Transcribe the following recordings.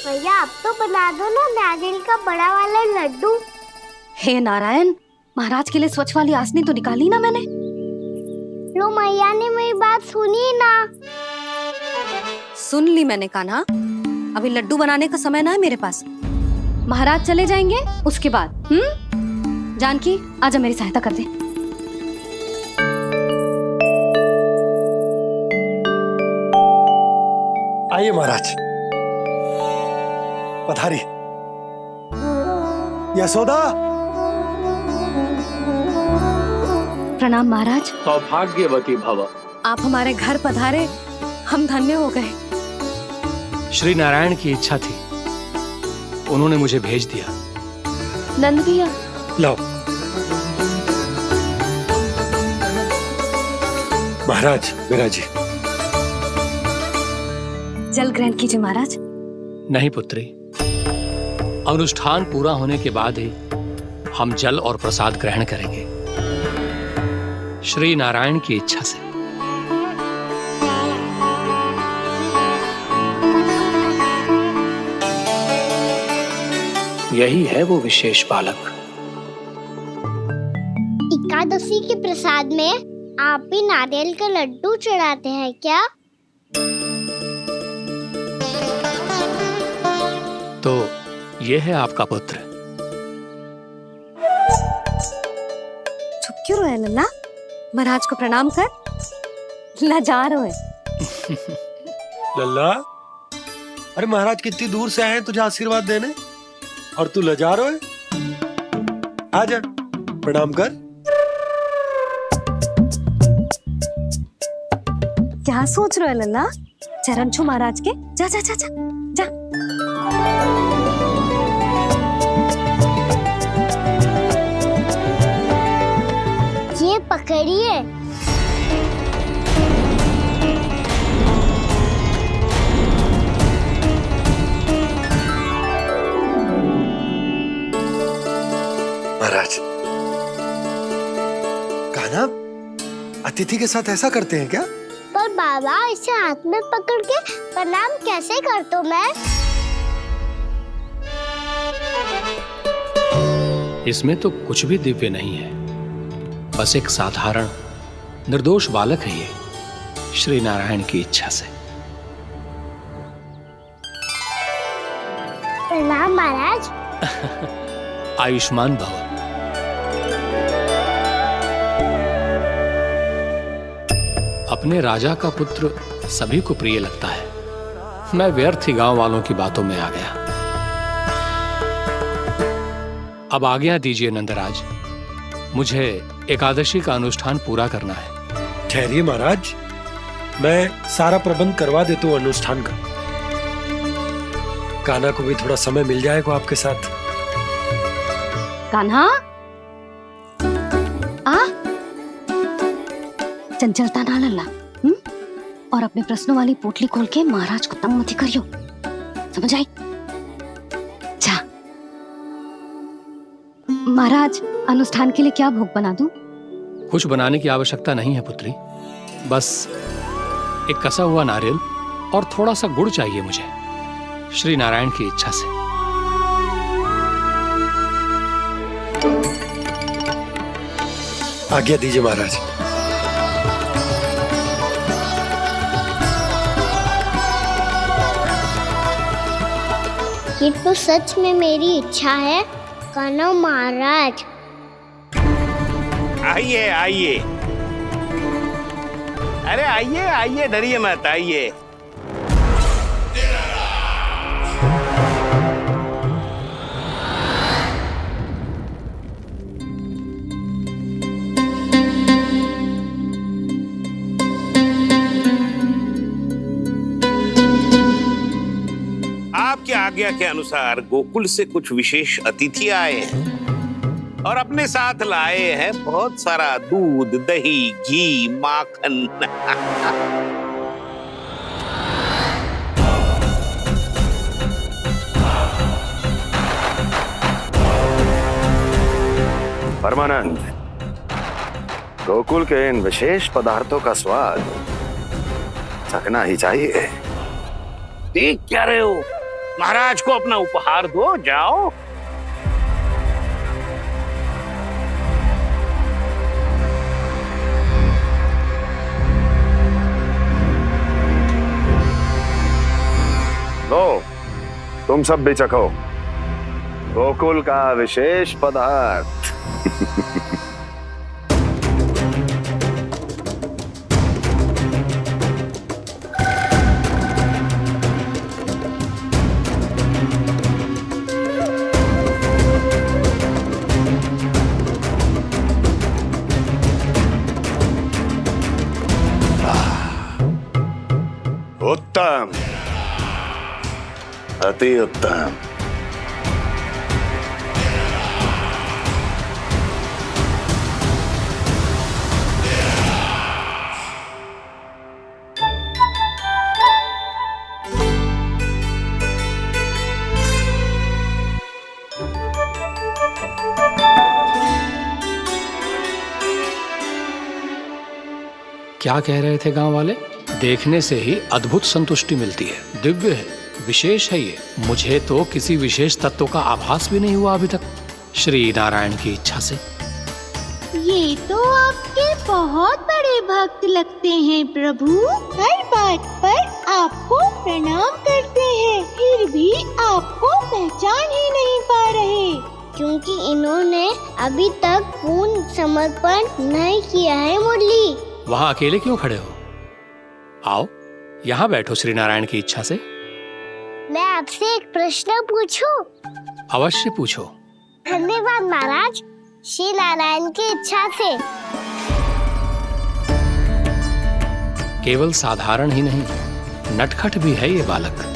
भैया आप तो बना दो ना नारियल का बड़ा वाला लड्डू। हे नारायण, महाराज के लिए स्वच्छ वाली आसनी तो निकाली ना मैंने। लो मैया ने मेरी बात सुनी ना। सुन ली मैंने कान्हा, अभी लड्डू बनाने का समय ना है मेरे पास। महाराज चले जाएंगे उसके बाद। जानकी आजा मेरी सहायता कर दे। आइए महाराज, पधारी। यशोदा। प्रणाम महाराज। सौभाग्यवती भव। आप हमारे घर पधारे, हम धन्य हो गए। श्री नारायण की इच्छा थी, उन्होंने मुझे भेज दिया। नंद भैया लो महाराज, विराजी। जल ग्रहण कीजिए महाराज। नहीं पुत्री, अनुष्ठान पूरा होने के बाद ही हम जल और प्रसाद ग्रहण करेंगे, श्री नारायण की इच्छा से। यही है वो विशेष बालक। एकादशी के प्रसाद में आप भी नारियल का लड्डू चढ़ाते हैं क्या? तो ये है आपका पुत्र। चुप क्यों रोए लल्ला? महाराज को प्रणाम कर। लजा रोए। लल्ला, अरे महाराज कितनी दूर से आए हैं तुझे आशीर्वाद देने, और तू लजा रहा है? आजा, प्रणाम कर। क्या सोच रहे हो लल्ला? चरण छू महाराज के। जा जा जा जा जा। ये पकड़िए। महाराज, कान्हा अतिथि के साथ ऐसा करते हैं क्या? पर बाबा इसे हाथ में पकड़ के प्रणाम कैसे करता हूँ मैं? इसमें तो कुछ भी दिव्य नहीं है, बस एक साधारण निर्दोष बालक है ये, श्री नारायण की इच्छा से। प्रणाम महाराज। आयुष्मान भव। अपने राजा का पुत्र सभी को प्रिय लगता है। मैं व्यर्थ ही गांव वालों की बातों में आ गया। अब आज्ञा दीजिए नंदराज, मुझे एकादशी का अनुष्ठान पूरा करना है। ठहरिए महाराज, मैं सारा प्रबंध करवा देता हूँ अनुष्ठान का। कान्हा को भी थोड़ा समय मिल जाएगा आपके साथ। कान्हा आ, चंचलता ना लल्ला। और अपने प्रश्नों वाली पोटली खोल के महाराज को तंग मत करियो, समझ आई? जा महाराज, अनुष्ठान के लिए क्या भोग बना दूं? कुछ बनाने की आवश्यकता नहीं है पुत्री, बस एक कसा हुआ नारियल और थोड़ा सा गुड़ चाहिए मुझे, श्री नारायण की इच्छा से। आज्ञा दीजिए महाराज। ये तो सच में मेरी इच्छा है कान्हा महाराज। आइए आइए, अरे आइए आइए, डरिए मत, आइए। आपकी आज्ञा के अनुसार गोकुल से कुछ विशेष अतिथि आए हैं और अपने साथ लाए हैं बहुत सारा दूध, दही, घी, माखन। परमानंद, गोकुल के इन विशेष पदार्थों का स्वाद चखना ही चाहिए। देख क्या रहे हो, महाराज को अपना उपहार दो, जाओ। लो, तुम सब भी चखो गोकुल का विशेष पदार्थ। उत्तम, अति उत्तम। क्या कह रहे थे गांव वाले? देखने से ही अद्भुत संतुष्टि मिलती है, दिव्य है, विशेष है ये। मुझे तो किसी विशेष तत्व का आभास भी नहीं हुआ अभी तक, श्री नारायण की इच्छा से। ये तो आपके बहुत बड़े भक्त लगते हैं प्रभु। हर बात पर आपको प्रणाम करते हैं, फिर भी आपको पहचान ही नहीं पा रहे। क्योंकि इन्होंने अभी तक पूर्ण समर्पण नहीं किया है मुरली। वहाँ अकेले क्यों खड़े हो? आओ यहाँ बैठो श्री नारायण की इच्छा से। मैं आपसे एक प्रश्न पूछूं? अवश्य पूछो। धन्यवाद महाराज, श्री नारायण की इच्छा से। केवल साधारण ही नहीं, नटखट भी है ये बालक।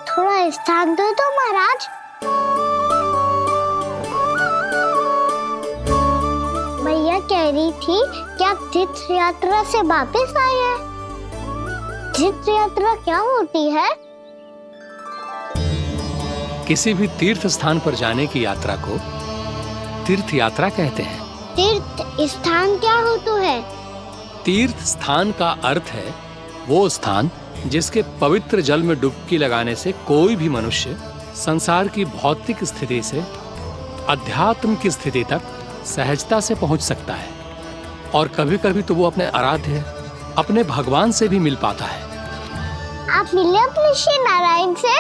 थोड़ा स्थान दो तो महाराज। मैया कह रही थी कि आप तीर्थ यात्रा से वापस आए हैं। तीर्थ यात्रा क्या होती है? किसी भी तीर्थ स्थान पर जाने की यात्रा को तीर्थ यात्रा कहते हैं। तीर्थ स्थान क्या हो तो है? तीर्थ स्थान का अर्थ है वो स्थान जिसके पवित्र जल में डुबकी लगाने से कोई भी मनुष्य संसार की भौतिक स्थिति से अध्यात्म की स्थिति तक सहजता से पहुंच सकता है, और कभी कभी तो वो अपने आराध्य, अपने भगवान से भी मिल पाता है। आप मिले अपने श्री नारायण से?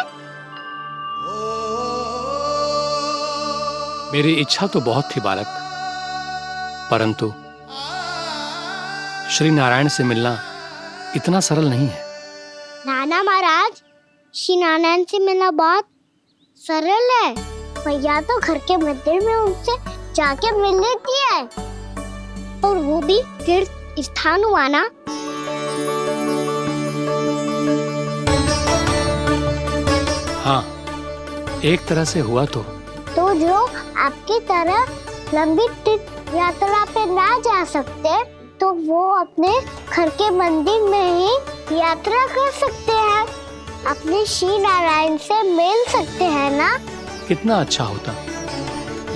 मेरी इच्छा तो बहुत थी बालक, परंतु श्री नारायण से मिलना इतना सरल नहीं है। नाना महाराज, श्री नारायण से मिलना बहुत सरल है। मैया तो घर के मंदिर में उनसे जाके मिल लेती है, और वो भी तीर्थ स्थान हुआ ना। हाँ, एक तरह से हुआ तो जो आपकी तरह लंबी तीर्थ यात्रा पे ना जा सकते, तो वो अपने घर के मंदिर में ही यात्रा कर सकते हैं, अपने श्री नारायण से मिल सकते हैं ना। कितना अच्छा होता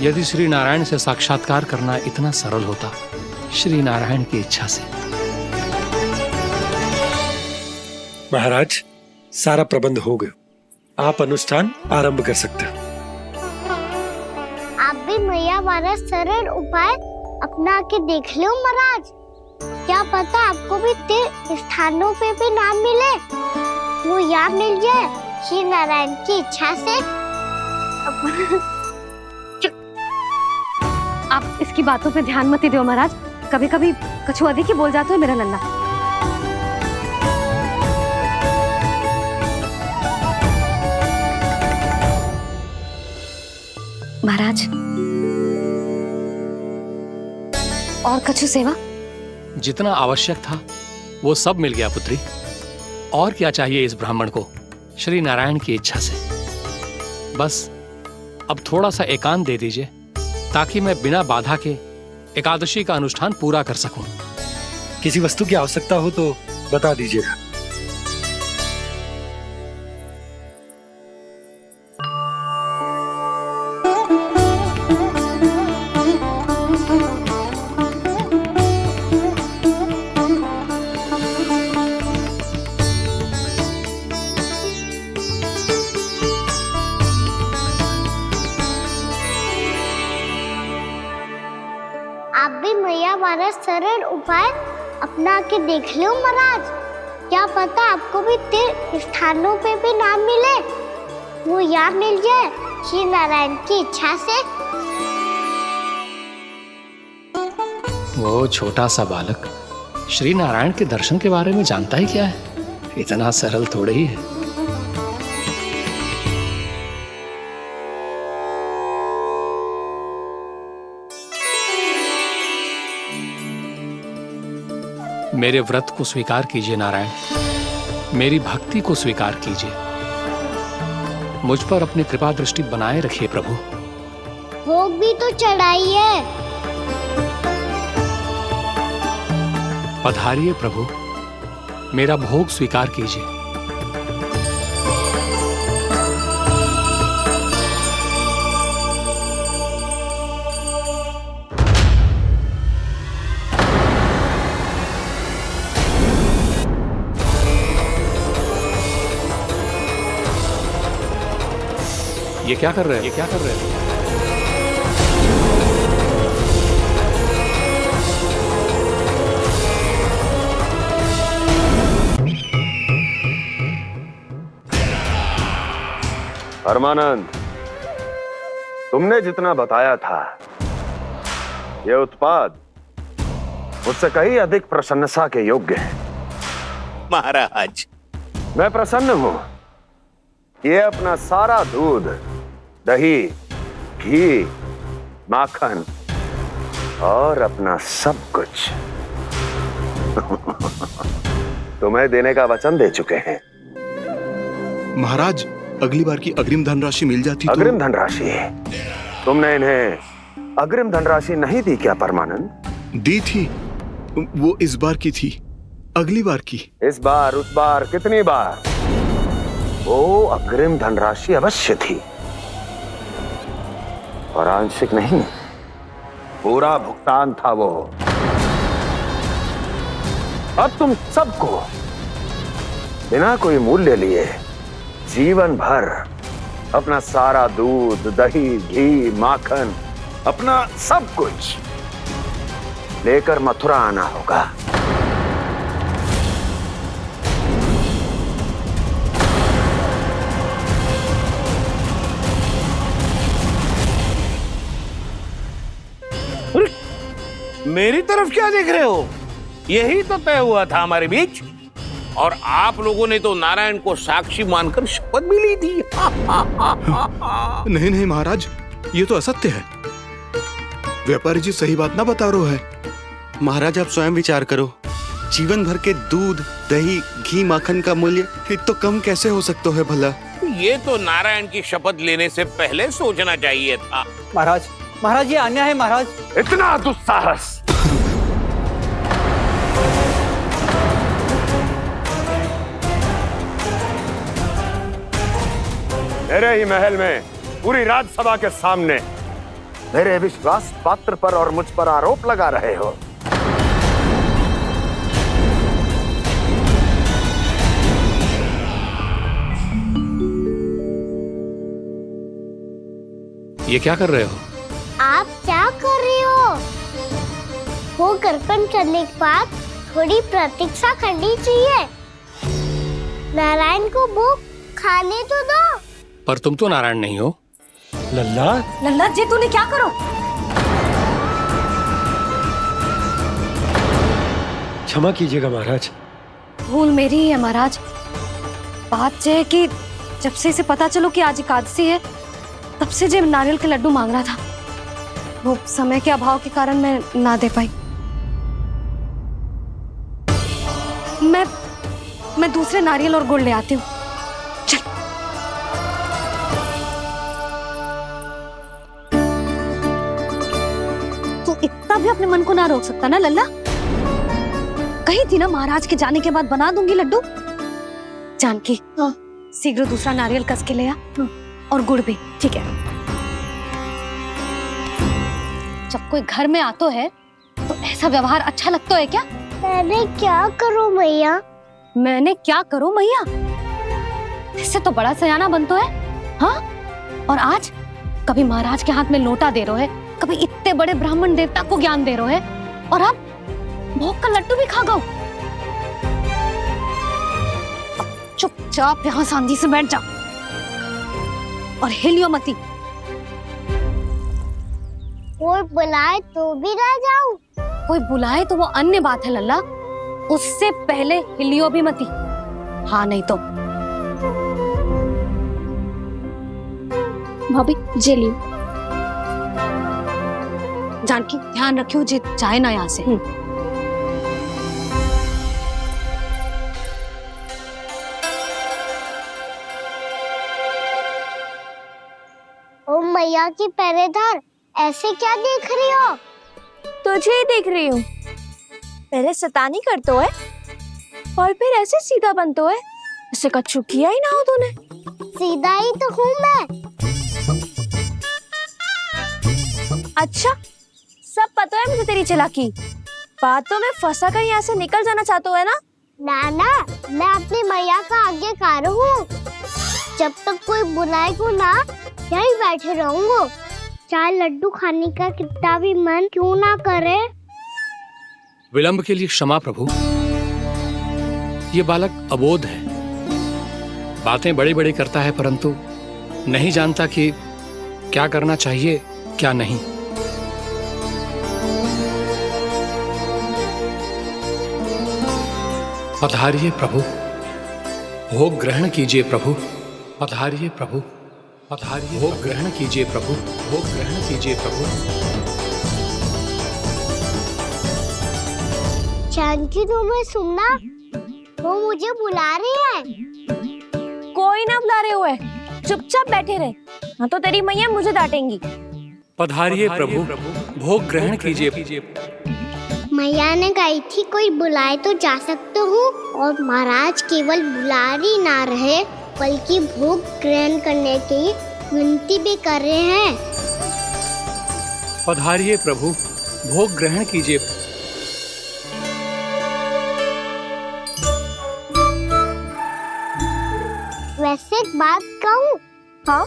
यदि श्री नारायण से साक्षात्कार करना इतना सरल होता, श्री नारायण की इच्छा से। महाराज, सारा प्रबंध हो गया, आप अनुष्ठान आरंभ कर सकते हैं। आप भी मैया वाला सरल उपाय अपना के देख लो महाराज। क्या पता आपको भी तीर्थ स्थानों पे भी नाम मिले, वो यहाँ मिल जाए श्री नारायण की इच्छा से। आप इसकी बातों पे ध्यान मत दो महाराज, कभी कभी कछुआ देखी बोल जाता है मेरा नन्ना। महाराज, और कछु सेवा? जितना आवश्यक था वो सब मिल गया पुत्री। और क्या चाहिए इस ब्राह्मण को श्री नारायण की इच्छा से? बस अब थोड़ा सा एकांत दे दीजिए, ताकि मैं बिना बाधा के एकादशी का अनुष्ठान पूरा कर सकूं। किसी वस्तु की आवश्यकता हो तो बता दीजिएगा। आप भी मैया वाला सरल उपाय अपना के देख लो महाराज। क्या पता आपको भी तीर्थ स्थानों पे भी नाम मिले, वो यहाँ मिल जाए श्री नारायण की इच्छा से। वो छोटा सा बालक श्री नारायण के दर्शन के बारे में जानता ही क्या है? इतना सरल थोड़े ही है। मेरे व्रत को स्वीकार कीजिए नारायण, मेरी भक्ति को स्वीकार कीजिए, मुझ पर अपनी कृपा दृष्टि बनाए रखिए प्रभु। भोग भी तो चढ़ाइए। पधारिए प्रभु, मेरा भोग स्वीकार कीजिए। ये क्या कर रहे हैं? ये क्या कर रहे हैं? परमानंद, तुमने जितना बताया था यह उत्पाद मुझसे कहीं अधिक प्रशंसा के योग्य है। महाराज, मैं प्रसन्न हूं। ये अपना सारा दूध, दही, घी, माखन और अपना सब कुछ तुम्हें देने का वचन दे चुके हैं। महाराज, अगली बार की अग्रिम धनराशि मिल जाती तो। अग्रिम धनराशि? तुमने इन्हें अग्रिम धनराशि नहीं दी क्या परमानंद? दी थी, वो इस बार की थी, अगली बार की। इस बार, उस बार, कितनी बार? वो अग्रिम धनराशि अवश्य थी और आंशिक नहीं, पूरा भुगतान था वो। अब तुम सबको बिना कोई मूल्य लिए जीवन भर अपना सारा दूध, दही, घी, माखन, अपना सब कुछ लेकर मथुरा आना होगा। मेरी तरफ क्या देख रहे हो? यही तो तय हुआ था हमारे बीच, और आप लोगों ने तो नारायण को साक्षी मानकर शपथ भी ली थी। नहीं नहीं महाराज, ये तो असत्य है। व्यापारी जी सही बात ना बता रहे हैं। महाराज, आप स्वयं विचार करो, जीवन भर के दूध, दही, घी, माखन का मूल्य तो कम कैसे हो सकता है भला? ये तो नारायण की शपथ लेने से पहले सोचना चाहिए था। महाराज, महाराज, ये अन्याय है महाराज। इतना दुस्साहस! मेरे ही महल में पूरी राजसभा के सामने मेरे विश्वास पात्र पर और मुझ पर आरोप लगा रहे हो। ये क्या कर रहे हो? आप क्या कर रहे हो? वो कर्पण करने के बाद थोड़ी प्रतीक्षा करनी चाहिए। नारायण को भोग खाने तो दो। पर तुम तो नारायण नहीं हो। लल्ला, लल्ला जी, तूने क्या करो? क्षमा कीजिएगा महाराज। भूल मेरी ही है महाराज। बात ये है कि जब से इसे पता चलो कि आज एकादशी है, तब से जब नारियल के लड्डू मांग रहा था, वो समय के अभाव के कारण मैं ना दे पाई। मैं दूसरे नारियल और गुड़ ले आती हूँ। चल। तू इतना भी अपने मन को ना रोक सकता ना लल्ला? कही थी ना महाराज के जाने के बाद बना दूंगी लड्डू। जानकी, शीघ्र दूसरा नारियल कस के ले आ, और गुड़ भी। ठीक है। जब कोई घर में आता है तो ऐसा व्यवहार अच्छा लगता है क्या? मैंने क्या करूं मैया? मैंने क्या करूं मैया? इससे तो बड़ा सयाना बनतो है। हाँ? और आज कभी महाराज के हाथ में लोटा दे रहे है, कभी इतने बड़े ब्राह्मण देवता को ज्ञान दे रहे हो है और आप भोग का लड्डू भी खा गए। चुपचाप यहाँ शांति से बैठ जाओ और हिलियो मती। कोई बुलाए तो भी ना जाऊं? कोई बुलाए तो वो अन्य बात है लल्ला, उससे पहले हिलियो भी मती। हाँ नहीं तो भाभी जेली जानकी ध्यान रखियो जे जाए ना यहाँ से। ओ मैया की पहरेदार, ऐसे क्या देख रही हो? तुझे ही देख रही हूँ। पहले शैतानी करतो है और फिर ऐसे सीधा बनतो है, ऐसे कच्चू किया ही ना हो तूने। सीधा ही तो हूँ मैं। अच्छा, सब पता है मुझे तेरी चालाकी। बातों में फंसा कर यहाँ से निकल जाना चाहते हो है ना? नाना, मैं अपनी मैया का आज्ञाकार हूँ। जब तक कोई बुलाएगा ना, यहीं बैठे रहूंगा। चाहे लड्डू खाने का कितना भी मन क्यों ना करे। विलंब के लिए क्षमा प्रभु। ये बालक अबोध है, बातें बड़ी बड़ी करता है परंतु नहीं जानता कि क्या करना चाहिए क्या नहीं। पधारिए प्रभु, भोग ग्रहण कीजिए प्रभु। पधारिए प्रभु, पधारिए। भोग ग्रहण कीजिए प्रभु, भोग ग्रहण कीजिए प्रभु। जानकी, तुम्हें सुनना, वो मुझे बुला रही है। कोई ना बुला रहे हुए, चुपचाप बैठे रहे, हाँ तो तेरी मैया मुझे डांटेंगी। पधारिए प्रभु, भोग ग्रहण कीजिए। मैया ने कही थी कोई बुलाए तो जा सकते हूँ, और महाराज केवल बुला ही ना रहे बल्कि भोग ग्रहण करने की विनती भी कर रहे हैं। पधारिए प्रभु, भोग ग्रहण कीजिए। वैसे एक बात कहूँ? हाँ?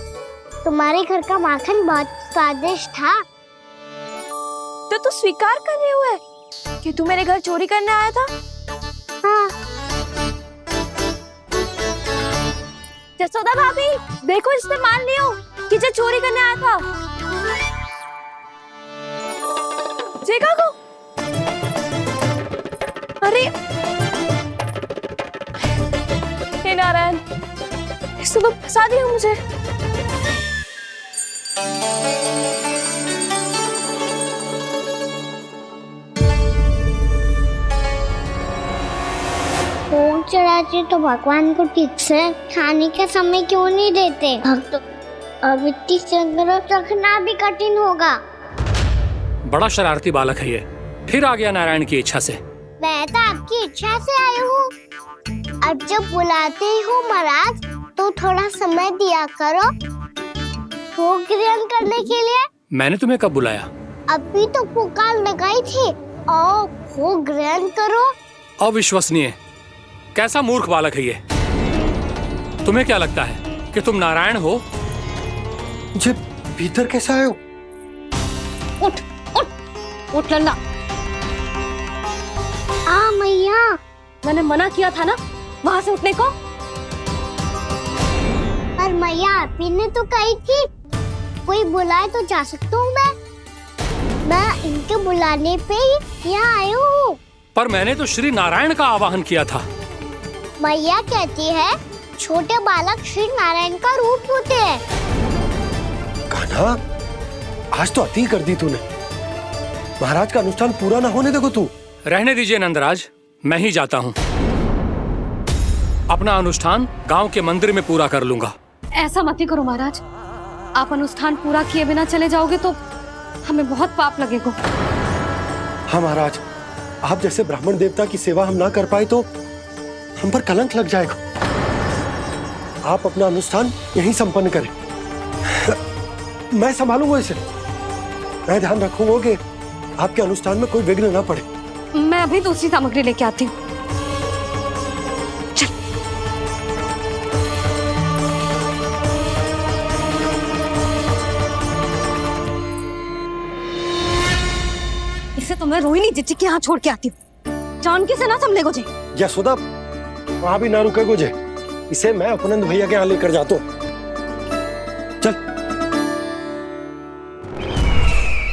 तुम्हारे घर का माखन बहुत स्वादिष्ट था। तो तू स्वीकार कर रहे हुए कि तू मेरे घर चोरी करने आया था? हाँ। जसोदा भाभी, देखो इसने मान लियो कि जो चोरी करने आया था। देखा को? अरे हे नारायण, इसने तो फंसा दिया मुझे। भोग चढ़ाते तो भगवान को ठीक से खाने का समय क्यों नहीं देते? भक्त अब इतनी संग्रह रखना भी कठिन होगा। बड़ा शरारती बालक है ये, फिर आ गया नारायण की इच्छा से। मैं तो आपकी इच्छा से आई हूँ। अब जब बुलाते हो महाराज तो थोड़ा समय दिया करो भोग ग्रहण करने के लिए। मैंने तुम्हें कब बुलाया? अभी तो पुकार लगाई थी, आओ भोग ग्रहण करो। अविश्वसनीय, कैसा मूर्ख बालक है ये। तुम्हें क्या लगता है कि तुम नारायण हो? मुझे भीतर कैसे आए हो? उठ उठ उठ लल्ला। मैया, मैंने मना किया था ना वहां से उठने को। पर मैया आपी ने तो कही थी कोई बुलाए तो जा सकता हूँ मैं इनके बुलाने पे ही यहाँ आई हूँ। पर मैंने तो श्री नारायण का आवाहन किया था। मैया कहती है छोटे बालक श्री नारायण का रूप होते हैं। कान्हा, आज तो अति कर दी तूने। महाराज का अनुष्ठान पूरा ना होने देखो तू। रहने दीजिए नंदराज, मैं ही जाता हूँ। अपना अनुष्ठान गांव के मंदिर में पूरा कर लूंगा। ऐसा मत ही करो महाराज, आप अनुष्ठान पूरा किए बिना चले जाओगे तो हमें बहुत पाप लगेगा। हाँ महाराज, आप जैसे ब्राह्मण देवता की सेवा हम ना कर पाए तो हम पर कलंक लग जाएगा। आप अपना अनुष्ठान यहीं संपन्न करें, मैं संभालूंगा इसे। मैं ध्यान रखूंगा कि आपके अनुष्ठान में कोई विघ्न ना पड़े। मैं अभी दूसरी सामग्री लेके आती हूँ। से तो मैं रोहिणी जीजी के यहाँ छोड़ के आती हूँ। जानकी से ना संभले गुजे। यशोदा वहां भी ना रुके गुजे, इसे मैं अपनंद भैया के यहाँ लेकर जाता हूँ। चल।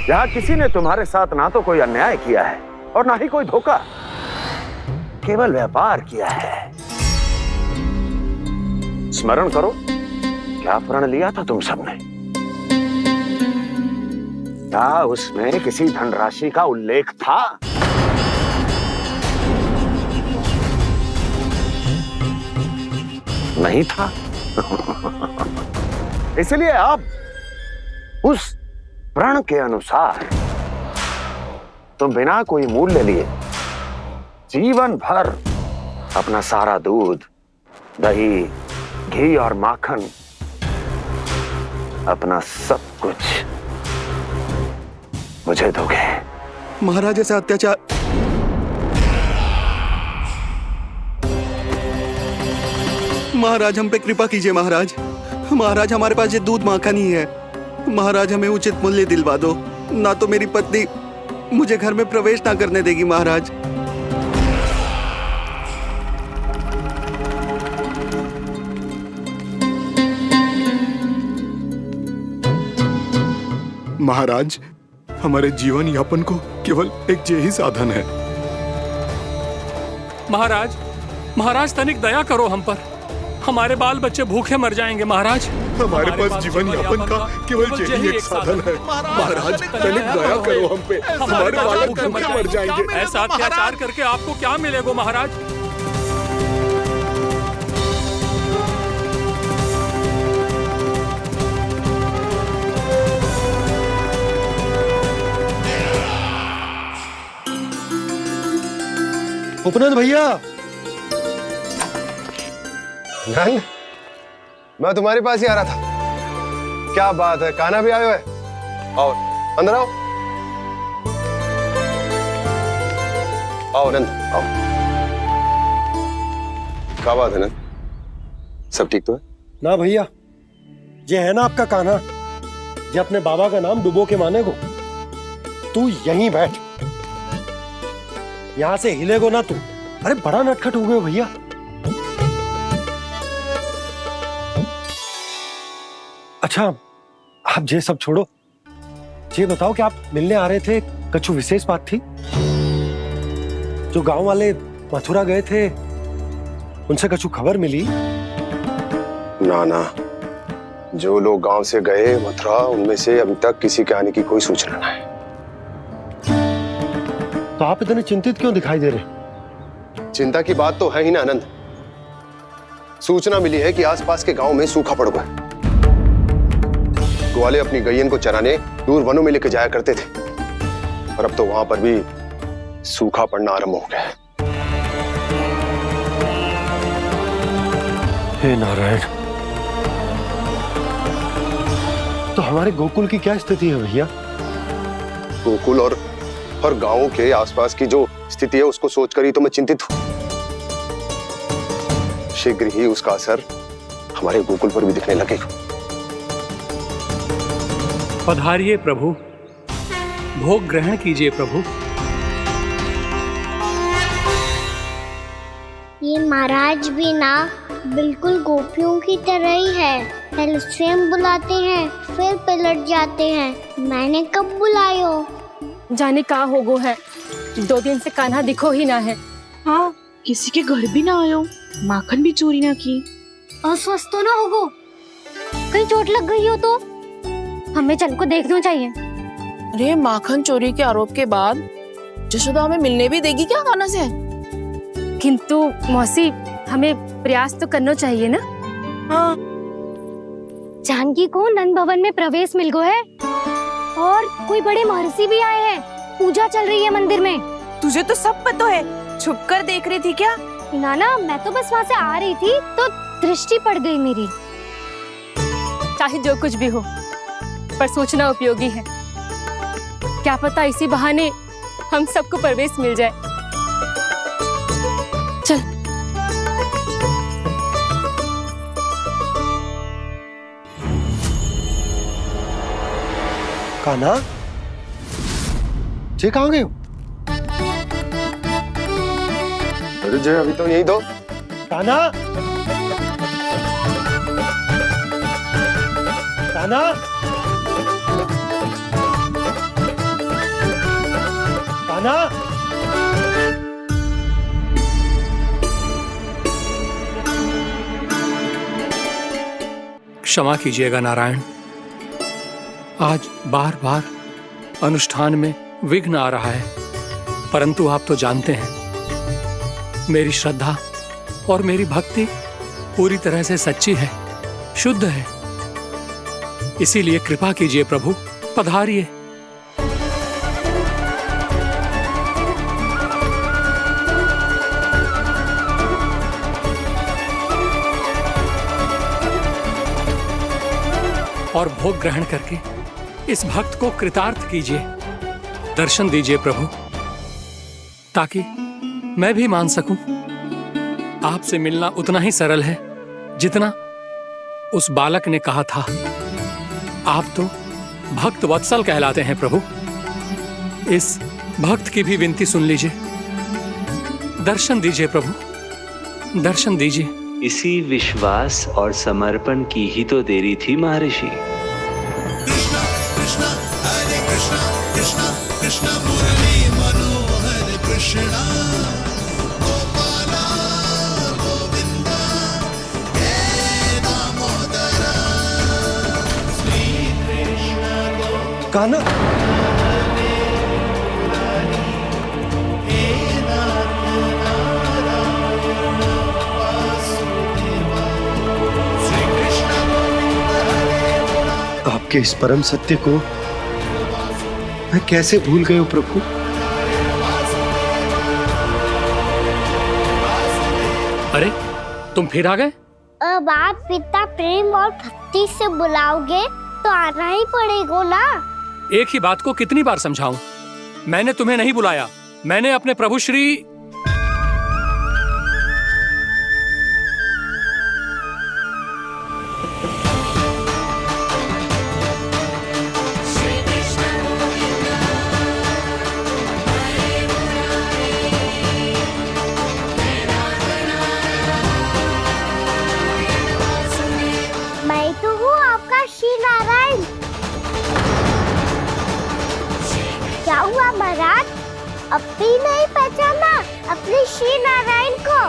यहाँ किसी ने तुम्हारे साथ ना तो कोई अन्याय किया है और ना ही कोई धोखा, केवल व्यापार किया है। स्मरण करो, क्या प्रण लिया था तुम सबने? क्या उसमें किसी धनराशि का उल्लेख था? नहीं था। इसलिए अब उस प्रण के अनुसार तुम बिना कोई मूल्य लिए जीवन भर अपना सारा दूध, दही, घी और माखन, अपना सब कुछ मुझे दोगे। महाराज ऐसा अत्याचार। महाराज हम पे कृपा कीजिए महाराज। महाराज हमारे पास ये दूध माखन ही है। महाराज हमें उचित मूल्य दिलवा दो, ना तो मेरी पत्नी मुझे घर में प्रवेश ना करने देगी महाराज। महाराज हमारे जीवन यापन को केवल एक यही साधन है। महाराज, महाराज तनिक दया करो हम पर। हमारे बाल बच्चे भूखे मर जाएंगे महाराज। हमारे पास जीवन यापन का केवल यही एक साधन है। महाराज तनिक दया करो हम पे, हमारे बालक भूखे मर जाएंगे। ऐसा अत्याचार करके आपको क्या मिलेगा महाराज? उपनंद भैया। नंद, मैं तुम्हारे पास ही आ रहा था। क्या बात है, कान्हा भी आयो है? आओ अंदर आओ। आओ नंद आओ। क्या बात है नंद, सब ठीक तो है? ना भैया, ये है ना आपका कान्हा, ये अपने बाबा का नाम डुबो के माने को। तू यहीं बैठ, यहां से हिलेगो ना तू। अरे बड़ा नटखट हो गए भैया। अच्छा आप ये सब छोड़ो, ये बताओ कि आप मिलने आ रहे थे, कुछ विशेष बात थी? जो गांव वाले मथुरा गए थे उनसे कुछ खबर मिली? ना ना, जो लोग गांव से गए मथुरा, उनमें से अभी तक किसी के आने की कोई सूचना नहीं है। तो आप इतने चिंतित क्यों दिखाई दे रहे? चिंता की बात तो है ही ना आनंद। सूचना मिली है कि आसपास के गांव में सूखा पड़ गया। ग्वाले अपनी गैयन को चराने दूर वनों में लेके जाया करते थे, और अब तो वहां पर भी सूखा पड़ना आरंभ हो गया है। हे नारायण, तो हमारे गोकुल की क्या स्थिति है भैया? गोकुल और गांवों के आसपास की जो स्थिति है उसको सोचकर ही तो मैं चिंतित हूं। शीघ्र ही उसका असर हमारे गोकुल पर भी दिखने लगेगा। पधारिए प्रभु, भोग ग्रहण कीजिए प्रभु। ये महाराज भी ना बिल्कुल गोपियों की तरह ही है। पहले स्वयं बुलाते हैं, फिर पलट जाते हैं। मैंने कब बुलायो? जाने का होगो है, 2 दिन से कान्हा दिखो ही ना है। हाँ, किसी के घर भी ना आयो, माखन भी चोरी ना की। अस्वस्थ तो ना होगो, कहीं चोट लग गई हो तो? हमें चल को देखना चाहिए। अरे माखन चोरी के आरोप के बाद जशोदा हमें मिलने भी देगी क्या कान्हा से? किंतु मौसी, हमें प्रयास तो करना चाहिए ना। हाँ। जानकी को नंद भवन में प्रवेश मिल गो है, और कोई बड़े महर्षि भी आए हैं। पूजा चल रही है मंदिर में। तुझे तो सब पता है, छुप कर देख रही थी क्या? ना, मैं तो बस वहाँ से आ रही थी तो दृष्टि पड़ गई मेरी। चाहे जो कुछ भी हो, पर सूचना उपयोगी है। क्या पता इसी बहाने हम सबको प्रवेश मिल जाए। चल। कान्हा, ये कहाँ गए हो? अरे जय अभी तो यही दो। कान्हा, कान्हा, कान्हा। क्षमा कीजिएगा नारायण, आज बार बार अनुष्ठान में विघ्न आ रहा है, परंतु आप तो जानते हैं मेरी श्रद्धा और मेरी भक्ति पूरी तरह से सच्ची है, शुद्ध है। इसीलिए कृपा कीजिए प्रभु, पधारिए। और भोग ग्रहण करके इस भक्त को कृतार्थ कीजिए। दर्शन दीजिए प्रभु, ताकि मैं भी मान सकूं। आपसे मिलना उतना ही सरल है जितना उस बालक ने कहा था। आप तो भक्त वत्सल कहलाते हैं प्रभु। इस भक्त की भी विनती सुन लीजिए। दर्शन दीजिए प्रभु, दर्शन दीजिए। इसी विश्वास और समर्पण की ही तो देरी थी महर्षि। कृष्णा कृष्णा हरे कृष्णा कृष्णा कृष्णा मुरली मनोहर कृष्णा गोपाला गोविंदा हे दामोदरा श्री कृष्ण कान्हा, आपके इस परम सत्य को मैं कैसे भूल गया प्रभु। अरे तुम फिर आ गए? अब आप इतना प्रेम और भक्ति से बुलाओगे तो आना ही पड़ेगा ना। एक ही बात को कितनी बार समझाऊं? मैंने तुम्हें नहीं बुलाया, मैंने अपने प्रभु श्री मैं तो हूँ आपका श्री नारायण। क्या हुआ महाराज, अब भी नहीं पहचाना अपने श्री नारायण को?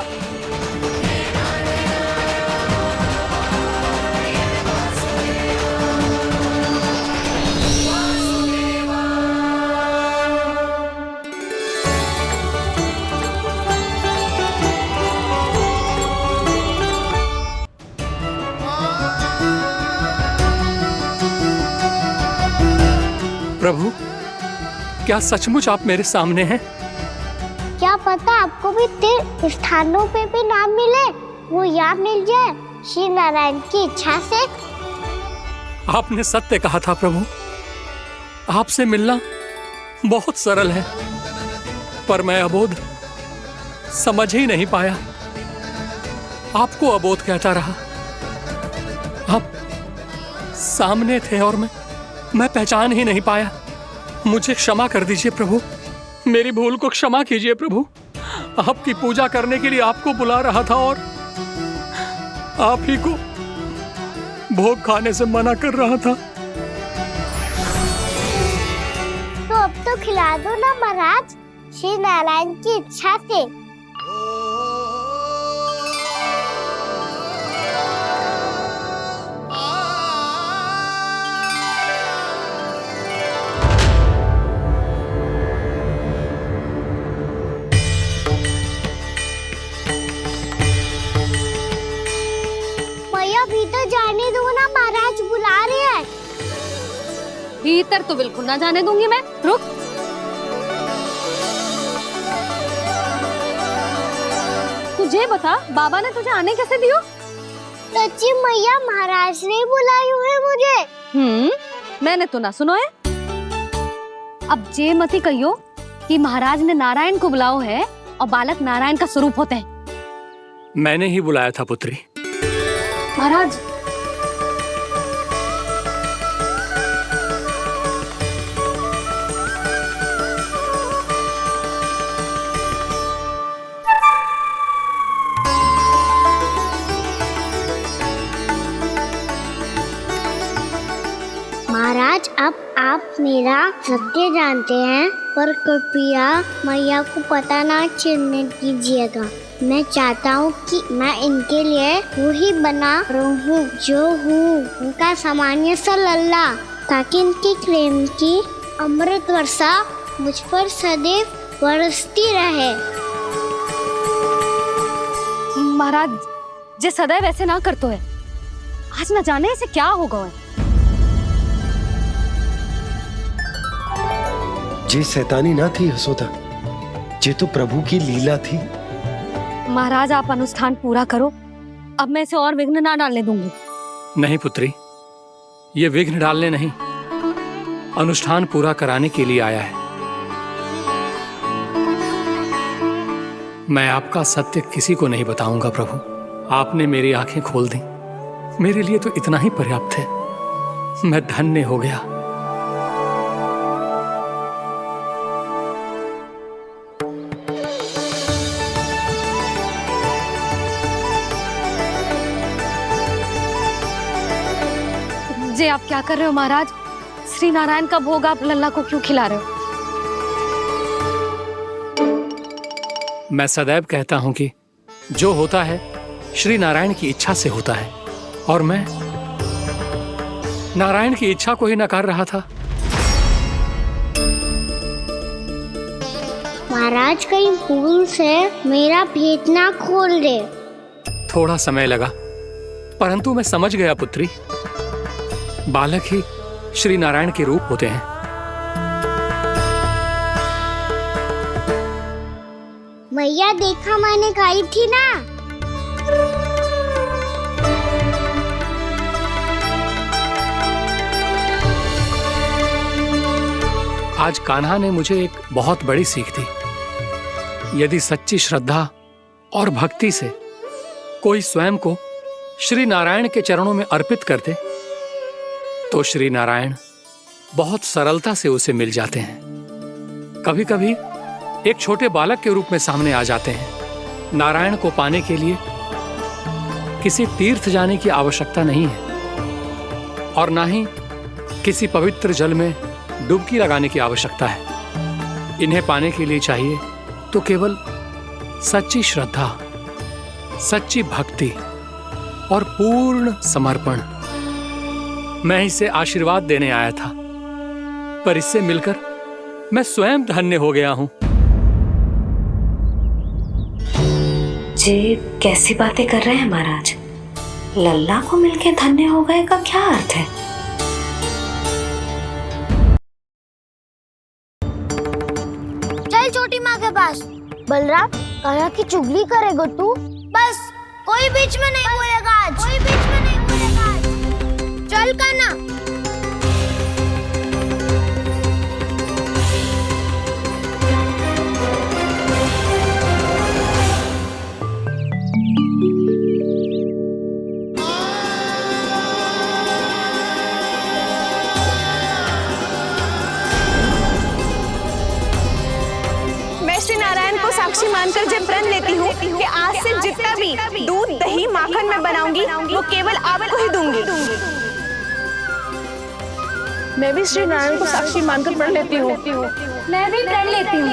प्रभु, क्या सचमुच आप मेरे सामने हैं? क्या पता आपको भी तीर्थ स्थानों पे भी नाम मिले, वो यहाँ मिल जाए श्री नारायण की इच्छा से। आपने सत्य कहा था प्रभु, आपसे मिलना बहुत सरल है, पर मैं अबोध समझ ही नहीं पाया। आपको अबोध कहता रहा। आप सामने थे और मैं पहचान ही नहीं पाया। मुझे क्षमा कर दीजिए प्रभु, मेरी भूल को क्षमा कीजिए प्रभु। आपकी पूजा करने के लिए आपको बुला रहा था और आप ही को भोग खाने से मना कर रहा था। तो अब तो खिला दो ना महाराज, श्री नारायण की इच्छा से। भीतर जाने दो ना, महाराज बुला रहे हैं। भीतर तो बिल्कुल ना जाने दूंगी मैं, रुक। तुझे बता, बाबा ने तुझे आने कैसे दियो? सच्ची मैया, महाराज ने बुलाई हुई मुझे। मैंने तो ना सुनो है। अब जे मती कहियो कि महाराज ने नारायण को बुलाओ है और बालक नारायण का स्वरूप होते हैं। मैंने ही बुलाया था पुत्री। महाराज, मेरा सत्य जानते हैं, पर कृपया मैया को पता ना चलने दीजिएगा। मैं चाहता हूँ कि मैं इनके लिए वही बना रहूँ जो हूँ, उनका सामान्य सा लल्ला, ताकि इनके प्रेम की अमृत वर्षा मुझ पर सदैव बरसती रहे। महाराज जे सदैव ऐसे ना करतो है, आज न जाने इसे क्या होगा है। जे शैतानी ना थी यशोदा, जे तो प्रभु की लीला थी। महाराज आप अनुष्ठान पूरा करो, अब मैं इसे और विघ्न ना डालने दूंगी। नहीं पुत्री, ये विघ्न डालने नहीं, अनुष्ठान पूरा कराने के लिए आया है। मैं आपका सत्य किसी को नहीं बताऊंगा प्रभु। आपने मेरी आंखें खोल दी, मेरे लिए तो इतना ही पर्याप्त है। मैं धन्य हो गया। जे आप क्या कर रहे हो महाराज? श्री नारायण का भोग आप लल्ला को क्यों खिला रहे हो? मैं सदैव कहता हूं कि जो होता है श्री नारायण की इच्छा से होता है, और मैं नारायण की इच्छा को ही नकार रहा था। महाराज कहीं भूल से मेरा भेद ना खोल दे। थोड़ा समय लगा, परंतु मैं समझ गया पुत्री। बालक ही श्री नारायण के रूप होते हैं। मैया देखा मैंने खाई थी ना। आज कान्हा ने मुझे एक बहुत बड़ी सीख दी। यदि सच्ची श्रद्धा और भक्ति से कोई स्वयं को श्री नारायण के चरणों में अर्पित कर दे, तो श्री नारायण बहुत सरलता से उसे मिल जाते हैं। कभी कभी एक छोटे बालक के रूप में सामने आ जाते हैं। नारायण को पाने के लिए किसी तीर्थ जाने की आवश्यकता नहीं है, और ना ही किसी पवित्र जल में डुबकी लगाने की आवश्यकता है। इन्हें पाने के लिए चाहिए तो केवल सच्ची श्रद्धा, सच्ची भक्ति और पूर्ण समर्पण। मैं इसे आशीर्वाद देने आया था, पर इससे मिलकर मैं स्वयं धन्य हो गया हूं। जे कैसी बातें कर रहे हैं महाराज? लल्ला को मिलके धन्य हो गए का क्या अर्थ है? चल छोटी माँ के पास। बलराम, कान्हा की चुगली करेगा तू? बस, कोई बीच में नहीं बोलेगा आज। कोई बीच में नहीं बोलेगा आज। चल कान्हा। श्री नारायण को साक्षी मानकर जब प्रण लेती हूँ कि आज से जितना भी दूध, दही, माखन मैं बनाऊंगी वो केवल आपको ही दूंगी। मैं भी श्री नारायण को साक्षी मानकर प्रण लेती हूँ। मैं भी प्रण लेती हूँ।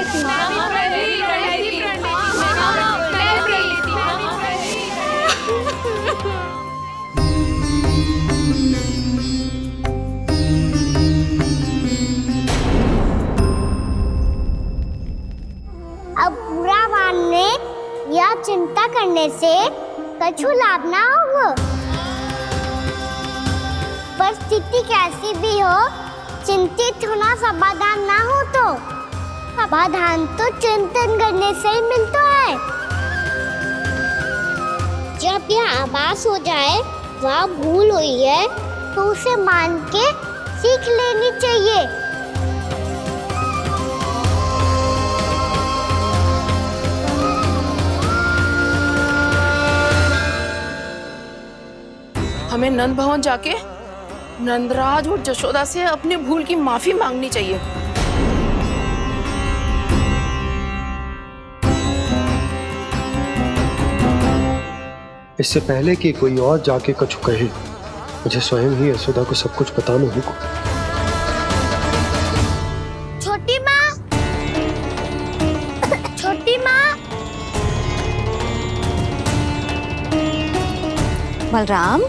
अब बुरा मानने या चिंता करने से कछु लाभ ना होगा। परिस्थिति कैसी भी हो, चिंतित होना समाधान ना हो तो समाधान तो चिंतन करने से ही मिलता है। जब यह आभास हो जाए वह भूल हुई है, तो उसे मान के सीख लेनी चाहिए। हमें नंद भवन जाके नंदराज और जशोदा से अपनी भूल की माफी मांगनी चाहिए। इससे पहले कि कोई और जाके कछु कहे, मुझे स्वयं ही यशोदा को सब कुछ बताना होगा। बलराम,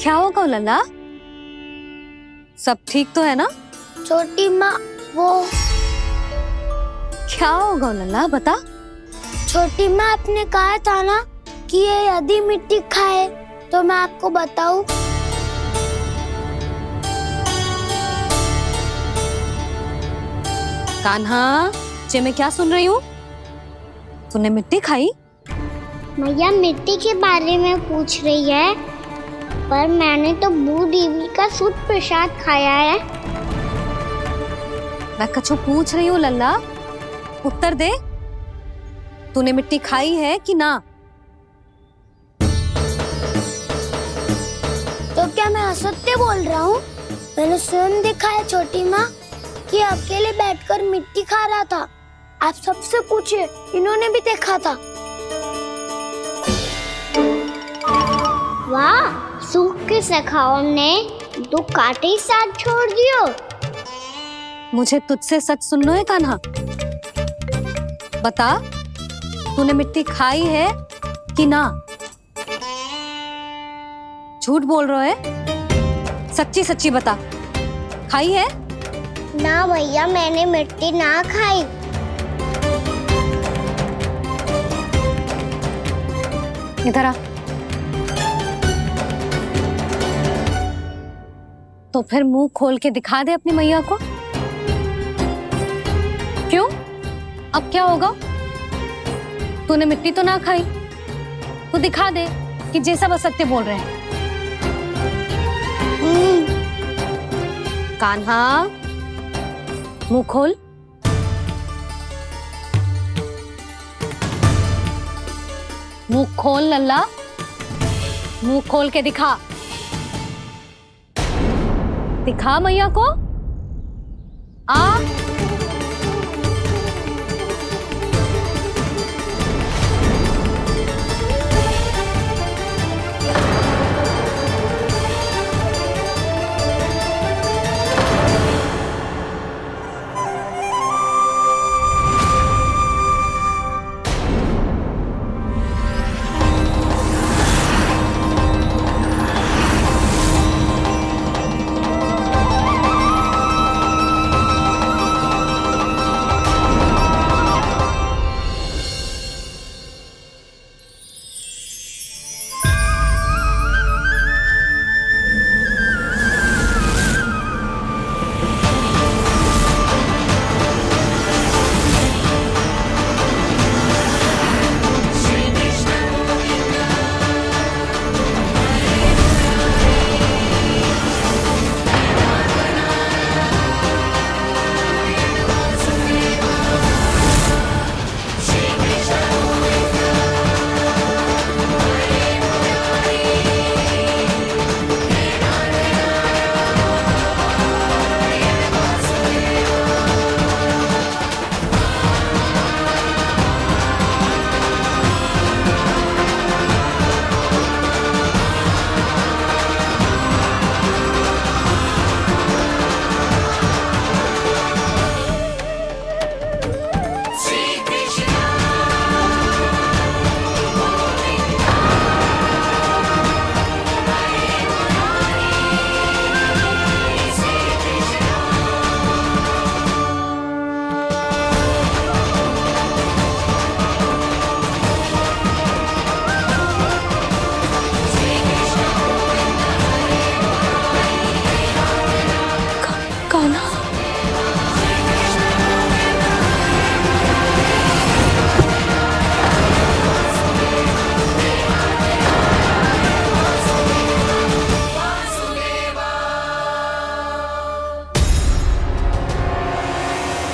क्या होगा लल्ला? सब ठीक तो है ना? छोटी माँ, वो क्या होगा लल्ला, बता। छोटी माँ, आपने कहा था ना कि ये यदि मिट्टी खाए तो मैं आपको बताऊं। कान्हा, जे मैं क्या सुन रही हूँ? तूने मिट्टी खाई? मैया मिट्टी के बारे में पूछ रही है, पर मैंने तो भू देवी का शुद्ध प्रसाद खाया है। मैं कछु पूछ रही हूँ लल्ला, उत्तर दे। तूने मिट्टी खाई है कि ना? तो क्या मैं असत्य बोल रहा हूँ? मैंने स्वयं देखा है छोटी माँ कि अकेले बैठकर मिट्टी खा रहा था। आप सबसे पूछिए, इन्होंने भी देखा था। वाह, सूख के सखाओ ने 2 कांटे ही साथ छोड़ दियो। मुझे तुझसे सच सुनना है कान्हा। बता, तूने मिट्टी खाई है कि ना? झूठ बोल रहा है, सच्ची सच्ची बता, खाई है? ना भैया, मैंने मिट्टी ना खाई। इधर आ। तो फिर मुंह खोल के दिखा दे अपनी मैया को। क्यों? अब क्या होगा? तूने मिट्टी तो ना खाई, तो दिखा दे कि जे सब असत्य बोल रहे हैं। कान्हा, मुंह खोल। मुंह खोल लल्ला, मुंह खोल के दिखा। दिखा मैया को। आ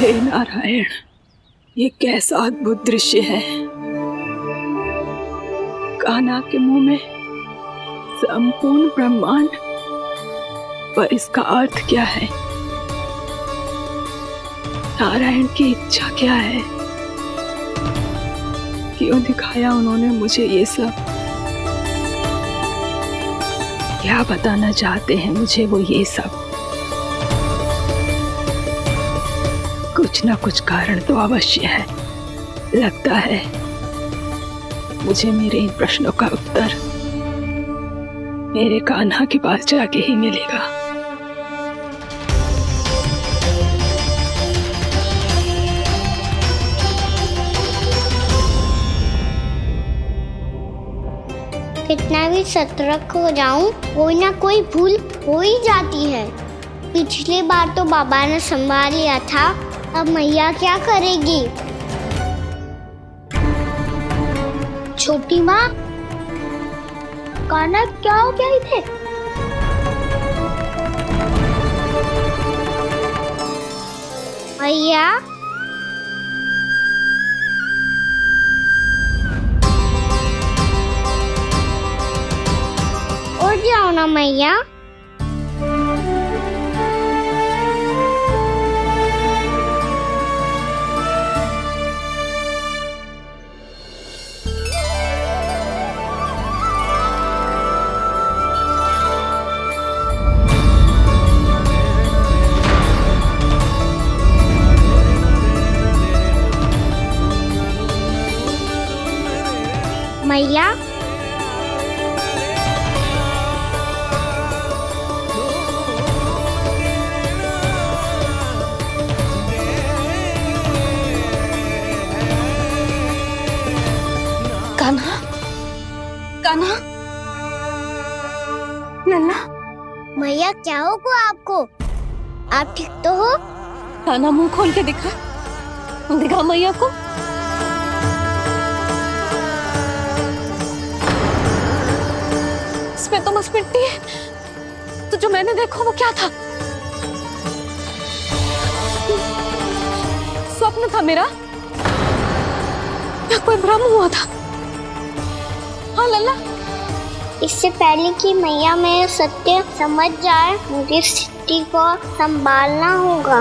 हे नारायण, ये कैसा अद्भुत दृश्य है। कान्हा के मुंह में संपूर्ण ब्रह्मांड, पर इसका अर्थ क्या है? नारायण की इच्छा क्या है? क्यों दिखाया उन्होंने मुझे ये सब? क्या बताना चाहते हैं मुझे वो ये सब? कुछ ना कुछ कारण तो अवश्य है। लगता है मुझे मेरे इन प्रश्नों का उत्तर मेरे कान्हा के पास जाके ही मिलेगा। कितना भी सतर्क हो जाऊं, कोई ना कोई भूल हो ही जाती है। पिछली बार तो बाबा ने संभाल लिया था, अब मैया क्या करेगी? छोटी माँ, कान्हा क्या हो गया इधर? मैया, उठ जाओ ना मैया। मैया, कान्हा, कान्हा, लल्ला। मैया क्या होगा आपको? आप ठीक तो हो? कान्हा मुंह खोल के दिखा, दिखा मैया को। इसमें तो बस मिट्टी है, तो जो मैंने देखा वो क्या था? स्वप्न था मेरा या कोई भ्रम हुआ था? हाँ लल्ला, इससे पहले कि मैया मेरे सत्य समझ जाए, मुझे स्थिति को संभालना होगा।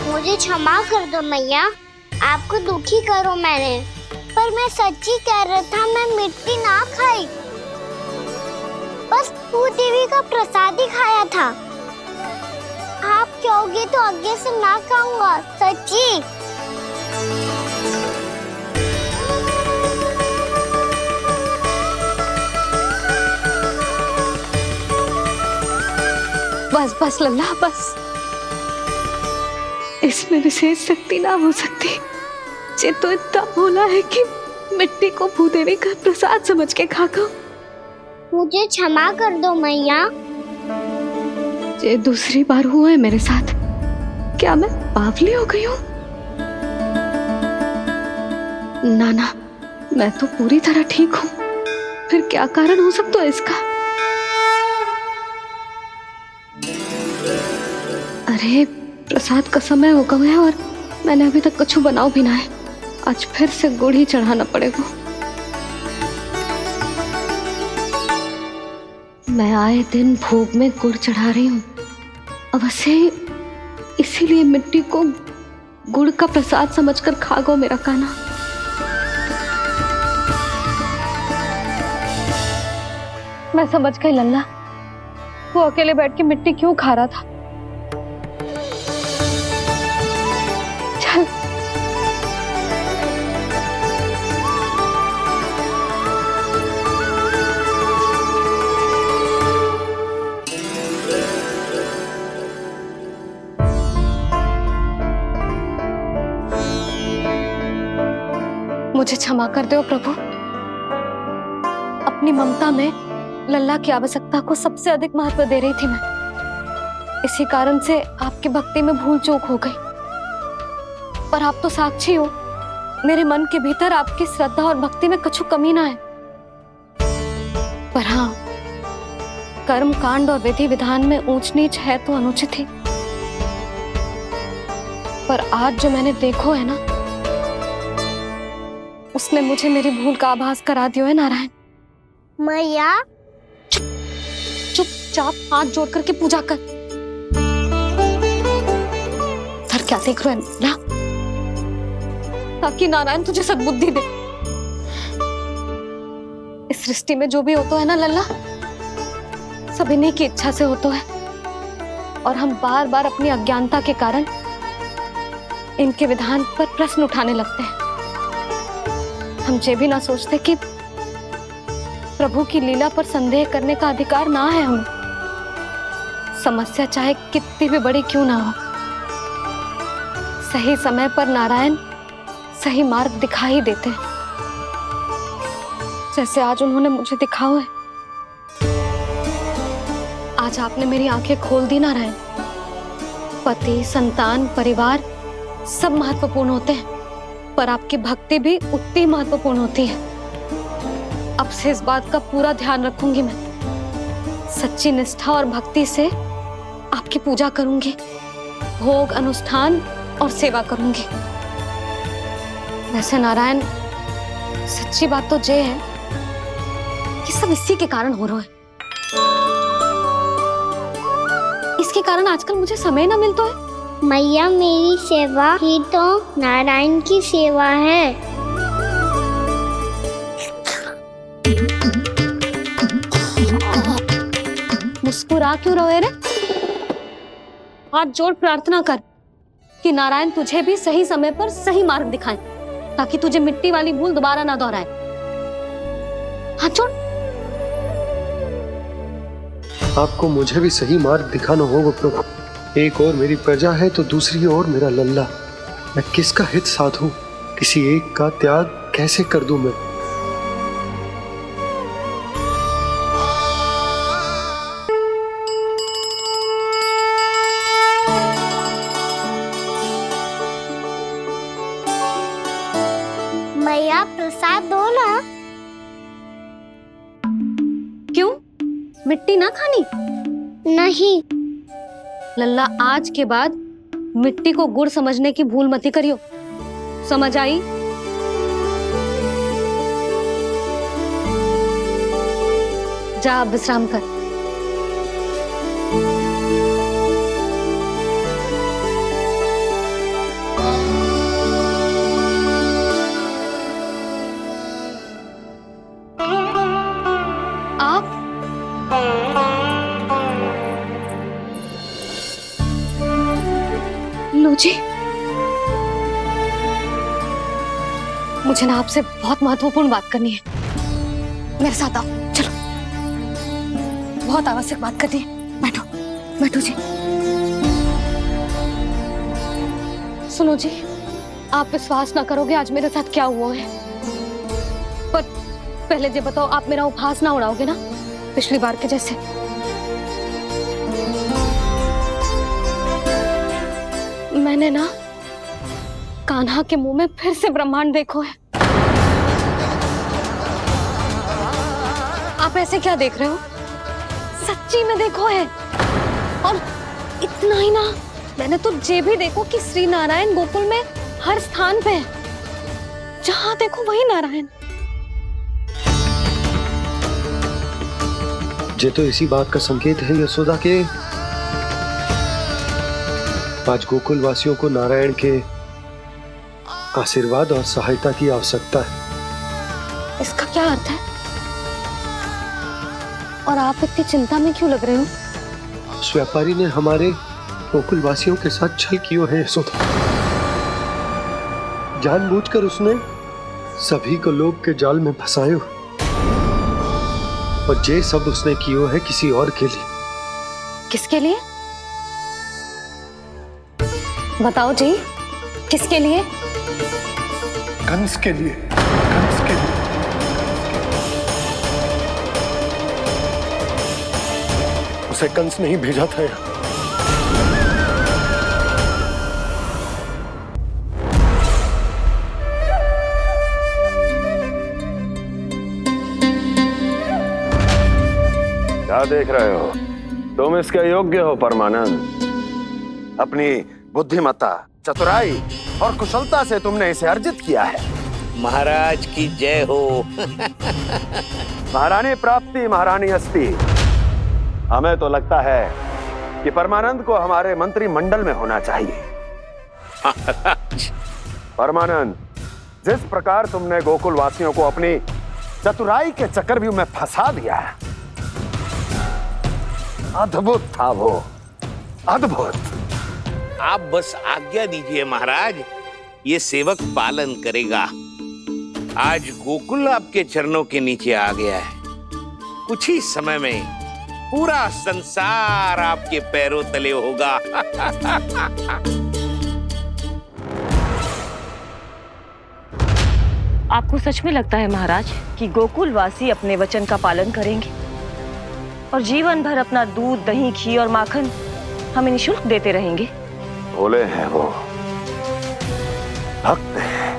मुझे क्षमा कर दो मैया, आपको दुखी करो मैंने, पर मैं सच्ची कह रहा था, मैं मिट्टी ना खाई, बस तू देवी का प्रसाद ही खाया था। आप कहोगे तो आगे से ना खाऊंगा, सच्ची। बस बस लल्ला, बस। इसमें विशेष शक्ति ना हो सकती। ये तो इतना भोला है कि मिट्टी को भूदेवी का प्रसाद समझ के खागा। मुझे क्षमा कर दो मैया। ये दूसरी बार हुआ है मेरे साथ। क्या मैं बावली हो गई हूँ? ना ना, मैं तो पूरी तरह ठीक हूँ। फिर क्या कारण हो सकता है इसका? अरे प्रसाद का समय हो गया है और मैंने अभी तक कुछ बनाओ भी ना है। आज फिर से गुड़ ही चढ़ाना पड़ेगा। मैं आए दिन भोग में गुड़ चढ़ा रही हूँ, अवश्य इसीलिए मिट्टी को गुड़ का प्रसाद समझकर खागो मेरा कान्हा। मैं समझ गई लल्ला, वो अकेले बैठ के मिट्टी क्यों खा रहा था। चल मुझे क्षमा कर दो प्रभु। अपनी ममता में लल्ला की आवश्यकता को सबसे अधिक महत्व दे रही थी मैं। इसी कारण से आपकी भक्ति में भूल चूक हो गई। पर आप तो साक्षी हो, मेरे मन के भीतर आपकी श्रद्धा और भक्ति में कछु कमी ना है। पर हाँ, कर्म कांड और विधि विधान में ऊंच नीच है तो अनुचित ही। पर आज जो मैंने देखो है ना, उसने मुझे मेरी भूल का आभास करा दियो है नारायण। मैया, चुपचाप हाथ जोड़ करके पूजा कर। सर क्या देख रहे हैं ना? ताकि नारायण तुझे सद्बुद्धि दे। इस सृष्टि में जो भी होता है ना लल्ला, सब इन्हीं की इच्छा से होता है। और हम बार बार अपनी अज्ञानता के कारण इनके विधान पर प्रश्न उठाने लगते हैं। हम ये भी ना सोचते कि प्रभु की लीला पर संदेह करने का अधिकार ना है हमें। समस्या चाहे कितनी भी बड़ी क्यों ना हो, सही समय पर नारायण सही मार्ग दिखा ही देते हैं, जैसे आज उन्होंने मुझे दिखाओ है। आज आपने मेरी आंखें खोल दी नारायण। पति, संतान, परिवार सब महत्वपूर्ण होते हैं, पर आपकी भक्ति भी उतनी महत्वपूर्ण होती है। अब से इस बात का पूरा ध्यान रखूंगी मैं। सच्ची निष्ठा और भक्ति से आपकी पूजा करूंगी, भोग, अनुष्ठान और सेवा करूंगी। वैसे नारायण, सच्ची बात तो ये है कि सब इसी के कारण हो रहा है। इसके कारण आजकल मुझे समय ना मिलता है। मैया, मेरी सेवा ही तो नारायण की सेवा है। मुस्कुरा क्यों रहे रे? हाथ जोड़ प्रार्थना कर कि नारायण तुझे भी सही समय पर सही मार्ग दिखाएं, ताकि तुझे मिट्टी वाली भूल दोबारा ना दोहराए। हाथ जोड़। आपको मुझे भी सही मार्ग दिखाना होगा प्रभु। एक और मेरी प्रजा है तो दूसरी ओर मेरा लल्ला। मैं किसका हित साधूं? किसी एक का त्याग कैसे कर दूं मैं? मैया, प्रसाद दो ना। क्यों? मिट्टी ना खानी? नहीं। लल्ला, आज के बाद मिट्टी को गुड़ समझने की भूल मत करियो। समझ आई? जा अब विश्राम कर। लो जी, मुझे ना आपसे बहुत महत्वपूर्ण बात करनी है। मेरे साथ आओ, चलो। बहुत आवश्यक बात करनी है। बैठो, बैठो जी। सुनो जी, आप विश्वास ना करोगे आज मेरे साथ क्या हुआ है। पर पहले ये बताओ, आप मेरा उपहास ना उड़ाओगे ना, पिछली बार के जैसे? मैंने ना कान्हा के मुंह में फिर से ब्रह्मांड देखो है। आप ऐसे क्या देख रहे हो? सच्ची में देखो है। और इतना ही ना, मैंने तो ये भी देखो कि श्री नारायण गोकुल में हर स्थान पे है। जहां देखो वही नारायण। ये तो इसी बात का संकेत है यशोदा के आज गोकुल वासियों को नारायण के आशीर्वाद और सहायता की आवश्यकता है। इसका क्या अर्थ है? और आप इतनी चिंता में क्यों लग रहे हो? उस व्यापारी ने हमारे गोकुल वासियों के साथ छल किया है यशोदा। जानबूझकर उसने सभी को लोभ के जाल में फंसायो, और ये सब उसने किया है किसी और के लिए। किसके लिए? बताओ जी, किसके लिए? कंस के लिए। कंस के लिए। उसे कंस नहीं भेजा था यहाँ। क्या देख रहे हो? तुम इसके योग्य हो परमानंद। अपनी बुद्धिमत्ता, चतुराई और कुशलता से तुमने इसे अर्जित किया है। महाराज की जय हो। महारानी प्राप्ति महारानी अस्ति। हमें तो लगता है कि परमानंद को हमारे मंत्रिमंडल में होना चाहिए। परमानंद, जिस प्रकार तुमने गोकुल वासियों को अपनी चतुराई के चक्रव्यूह में फंसा दिया है, अद्भुत था वो, अद्भुत। आप बस आज्ञा दीजिए महाराज, ये सेवक पालन करेगा। आज गोकुल आपके चरणों के नीचे आ गया है। कुछ ही समय में पूरा संसार आपके पैरों तले होगा। आपको सच में लगता है महाराज कि गोकुलवासी अपने वचन का पालन करेंगे और जीवन भर अपना दूध, दही, घी और माखन हमें निःशुल्क देते रहेंगे? भोले हैं वो, भक्त हैं,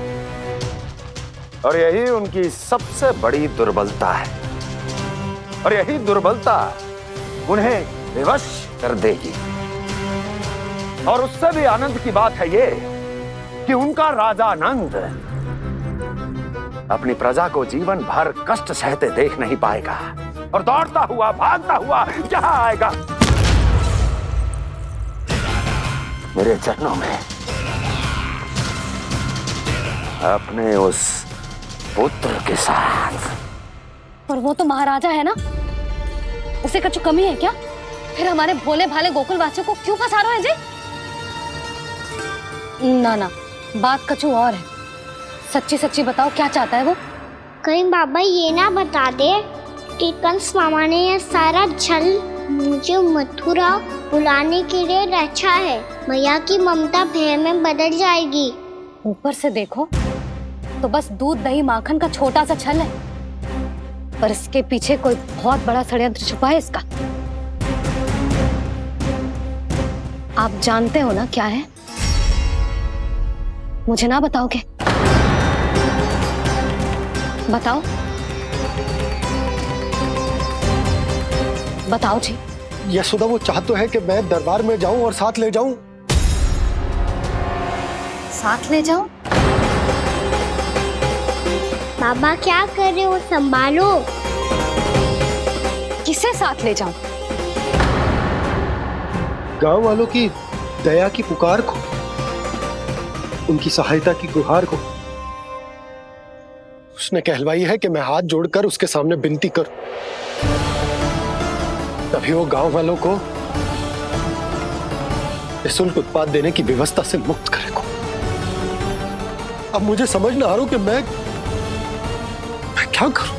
और यही उनकी सबसे बड़ी दुर्बलता है। और यही दुर्बलता उन्हें विवश कर देगी। और उससे भी आनंद की बात है ये कि उनका राजा नंद अपनी प्रजा को जीवन भर कष्ट सहते देख नहीं पाएगा और दौड़ता हुआ, भागता हुआ यहाँ आएगा मेरे चरणों में, अपने उस पुत्र के साथ। पर वो तो महाराजा है ना, उसे कुछ कमी है क्या? फिर हमारे भोले भाले गोकुल वासियों को क्यों फंसा रहे हैं जी? ना ना, बात कछु और है। सच्ची सच्ची बताओ, क्या चाहता है वो? कहीं बाबा ये ना बता दे कि कंस मामा ने यह सारा छल मुझे मथुरा बुलाने के लिए रचा है। मैया की ममता भय में बदल जाएगी। ऊपर से देखो तो बस दूध, दही, माखन का छोटा सा छल है, पर इसके पीछे कोई बहुत बड़ा षड्यंत्र छुपा है इसका। आप जानते हो ना क्या है? मुझे ना बताओगे? बताओ बताओ जी। यशोदा, वो चाह तो है कि मैं दरबार में जाऊं और साथ ले जाऊं। साथ ले जाऊं? बाबा क्या कर रहे हो, संभालो। किसे साथ ले जाऊं? गांव वालों की दया की पुकार को, उनकी सहायता की गुहार को। उसने कहलवाई है कि मैं हाथ जोड़कर उसके सामने विनती करूं, तभी वो गांव वालों को निःशुल्क उत्पाद देने की व्यवस्था से मुक्त करेगा। अब मुझे समझ ना आ रहा कि मैं क्या करूं।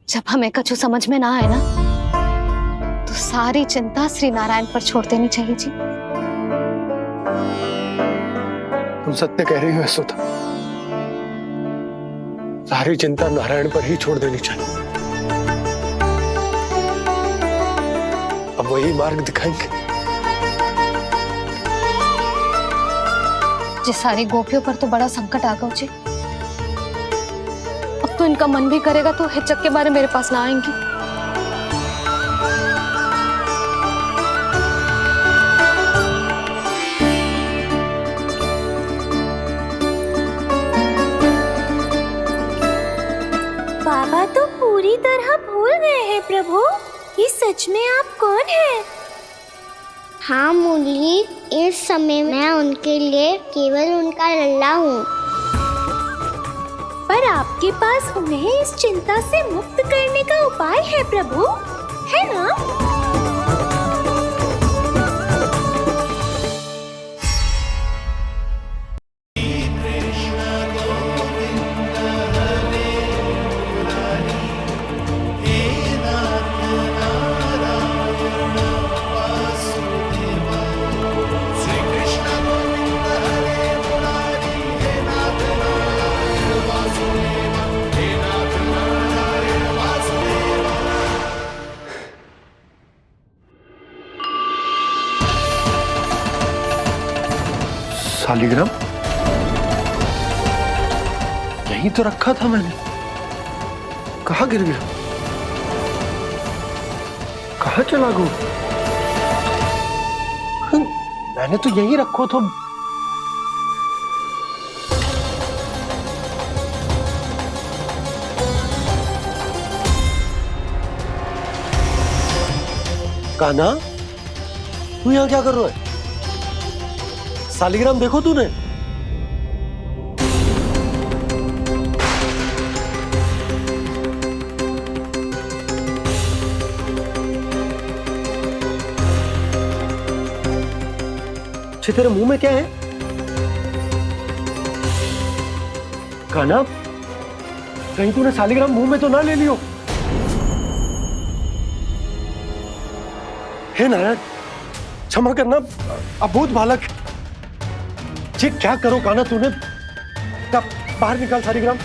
जब हमें कछु समझ में ना आए ना, तो सारी चिंता श्री नारायण पर छोड़ देनी चाहिए जी। तुम सत्य कह रही हो यशोदा, सारी चिंता नारायण पर ही छोड़ देनी चाहिए। अब वही मार्ग दिखाएंगे। जी, सारी गोपियों पर तो बड़ा संकट आ गया जी। अब तो इनका मन भी करेगा तो हिचक के बारे मेरे पास ना आएंगी। बाबा तो पूरी तरह भूल गए हैं प्रभु, ये सच में आप कौन हैं? हाँ मुरली, इस समय मैं उनके लिए केवल उनका लल्ला हूँ। पर आपके पास उन्हें इस चिंता से मुक्त करने का उपाय है प्रभु, है ना? शालिग्राम यहीं तो रखा था मैंने, कहाँ गिर गया? कहाँ चला गया? मैंने तो यहीं रखो तो। कान्हा, तू यहाँ क्या कर रहा है? शालिग्राम देखो तूने? अच्छे, तेरे मुंह में क्या है? कान्हा, कहीं तूने सालिग्राम मुंह में तो ना ले लियो। हे नारायण, क्षमा करना, अबोध बालक। ये क्या करो कान्हा तूने? क्या बाहर निकाल सालिग्राम।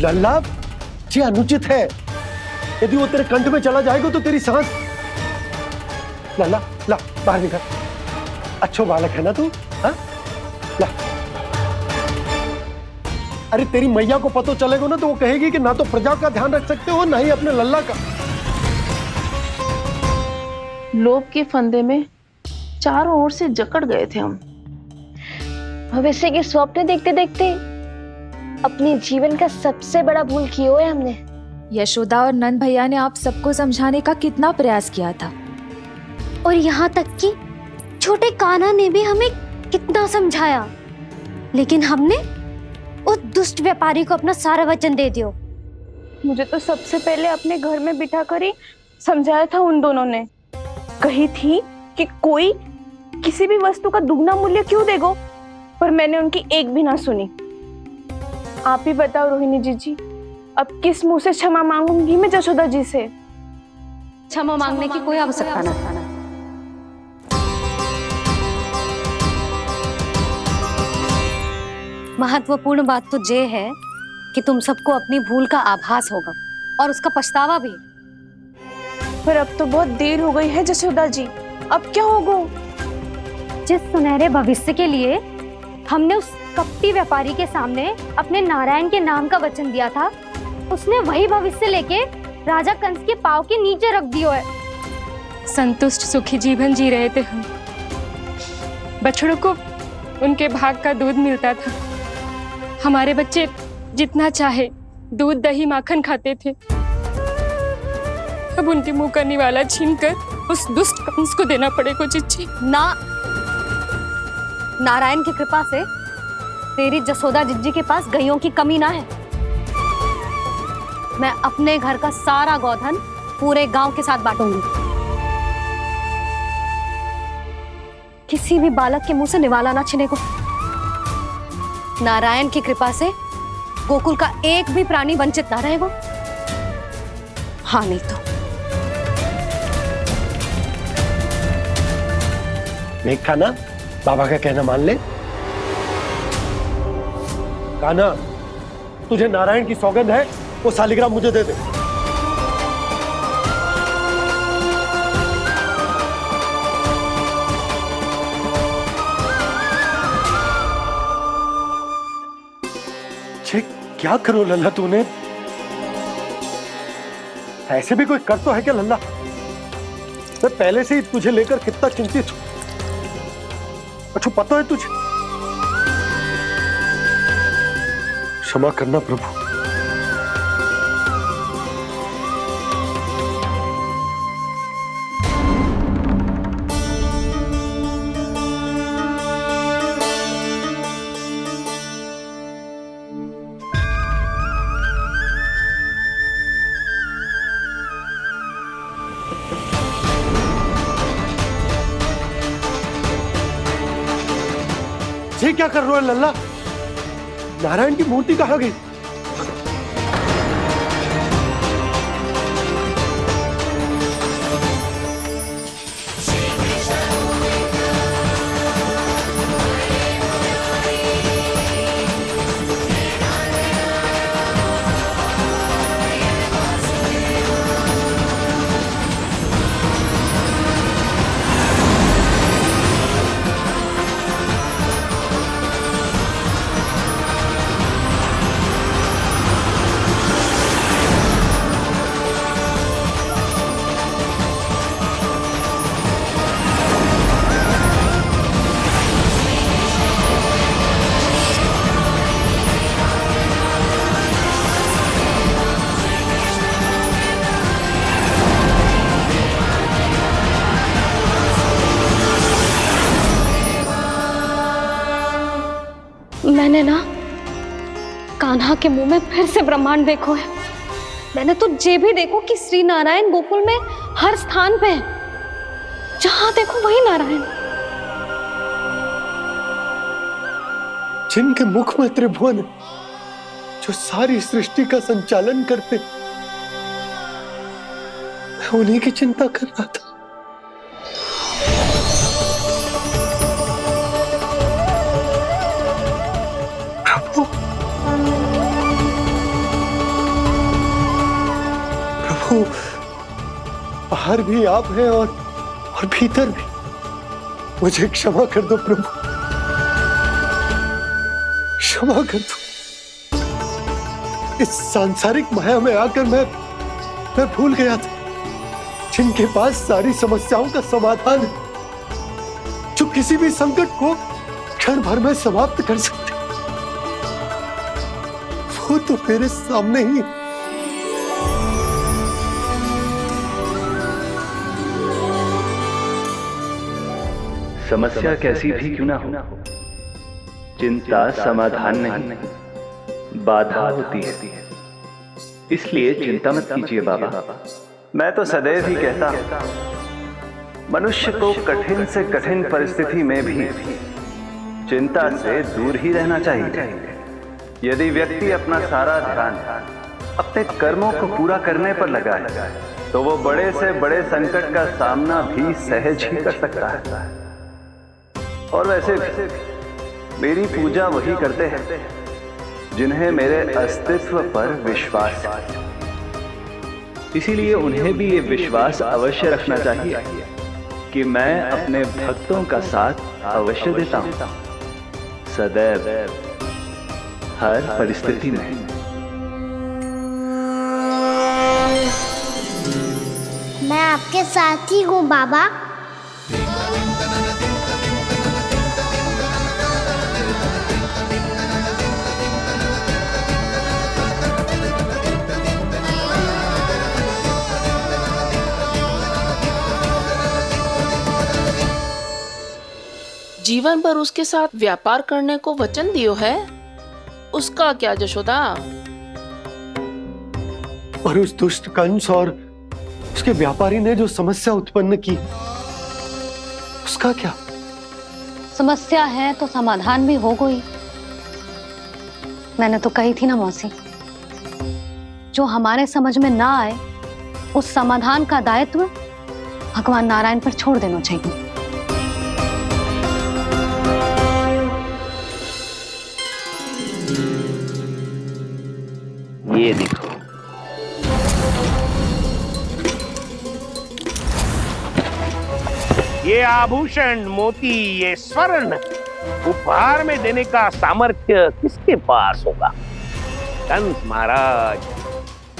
लल्ला, ये अनुचित है। यदि वो तेरे कंठ में चला जाएगा तो तेरी सांस। लल्ला, ला बाहर निकाल। अच्छो बालक है ना तू? हाँ, ला। अरे तेरी मैया को पता चलेगा ना तो वो कहेगी कि ना तो प्रजा का ध्यान रख सकते हो ना ही अपने लल्ला का। लोभ के फंदे में चारों ओर से जकड़ गए थे हम। भविष्य के स्वप्न देखते देखते अपने जीवन का सबसे बड़ा भूल किया है हमने। यशोदा और नंद भैया ने आप सबको समझाने का कितना प्रयास किया था, और यहाँ तक कि छोटे कान्हा ने भी हमें कितना समझाया, लेकिन हमने उस दुष्ट व्यापारी को अपना सारा वचन दे दिया। मुझे तो सबसे पहले अपने घर में बिठा कर ही समझाया था उन दोनों ने। कही थी कि कोई किसी भी वस्तु का दुगना मूल्य क्यों देगो, पर मैंने उनकी एक भी ना सुनी। आप ही बताओ रोहिणी जी, अब किस मुंह से क्षमा मांगूंगी मैं जशोदा जी से? क्षमा मांगने की कोई आवश्यकता नहीं। महत्वपूर्ण बात तो ये है कि तुम सबको अपनी भूल का आभास होगा और उसका पछतावा भी। पर अब तो बहुत देर हो गई है जशोदा जी, अब क्या होगा? जिस सुनहरे भविष्य के लिए हमने उस कपटी व्यापारी के सामने अपने नारायण के नाम का वचन दिया था, उसने वही भविष्य लेके राजा कंस के पांव के नीचे रख दिया है। संतुष्ट सुखी जीवन जी रहे थे हम। बछड़ों को उनके भाग का दूध मिलता था। हमारे बच्चे जितना चाहे दूध दही माखन खाते थे। अब उनके मुंह का निवाला छीनकर उस दुष्ट कंस को देना पड़ेगा चिच्ची। ना, नारायण की कृपा से तेरी जसोदा जिज्जी के पास गैयों की कमी ना है। मैं अपने घर का सारा गोधन पूरे गांव के साथ बांटूंगी। किसी भी बालक के मुंह से निवाला ना छिने को। नारायण की कृपा से गोकुल का एक भी प्राणी वंचित ना रहेगा। हाँ नहीं तो देख कान्हा, बाबा का कहना मान ले। कान्हा, तुझे नारायण की सौगंध है, वो सालिग्राम मुझे दे दे। छे, क्या करो लल्ला तूने? ऐसे भी कोई कर तो है क्या लल्ला? मैं पहले से ही तुझे लेकर कितना चिंतित हूं। अच्छा पता है तुझे? क्षमा करना प्रभु। ये क्या कर रहे हो लल्ला? नारायण की मूर्ति कहाँ गई? मैंने ना कान्हा के मुंह में फिर से ब्रह्मांड देखो है। मैंने तो ये भी देखो कि श्री नारायण गोकुल में हर स्थान पे है। जहां देखो वही नारायण। जिनके मुख में त्रिभुवन, जो सारी सृष्टि का संचालन करते, मैं उन्हीं की चिंता कर रहा था। प्रभु, प्रभु, बाहर भी आप हैं और भीतर भी। मुझे क्षमा कर दो प्रभु, क्षमा कर दो। इस सांसारिक माया में आकर मैं भूल गया था जिनके पास सारी समस्याओं का समाधान है, जो किसी भी संकट को क्षण भर में समाप्त कर सकते, वो तो मेरे सामने ही। समस्या कैसी भी क्यों ना हो, चिंता समाधान नहीं, बाधा होती है। इसलिए चिंता मत कीजिए बाबा। मैं तो सदैव ही कहता हूं, मनुष्य को कठिन से कठिन परिस्थिति में भी चिंता से दूर ही रहना चाहिए। यदि व्यक्ति अपना सारा ध्यान अपने कर्मों को पूरा करने पर लगाए, तो वो बड़े से बड़े संकट का सामना भी सहज ही कर सकता है। और वैसे मेरी पूजा वही करते हैं जिन्हें मेरे अस्तित्व पर विश्वास है। इसीलिए उन्हें भी ये विश्वास अवश्य रखना चाहिए कि मैं अपने भक्तों का साथ अवश्य देता हूं, सदैव, हर परिस्थिति में। मैं आपके साथ ही हूँ बाबा। जीवन भर उसके साथ व्यापार करने को वचन दियो है, उसका क्या जशोदा? और उस दुष्ट कंस और उसके व्यापारी ने जो समस्या उत्पन्न की, उसका क्या? समस्या है तो समाधान भी हो गई। मैंने तो कही थी ना मौसी, जो हमारे समझ में ना आए उस समाधान का दायित्व भगवान नारायण पर छोड़ देना चाहिए। ये देखो, ये आभूषण, मोती, ये स्वर्ण उपहार में देने का सामर्थ्य किसके पास होगा? कंस महाराज,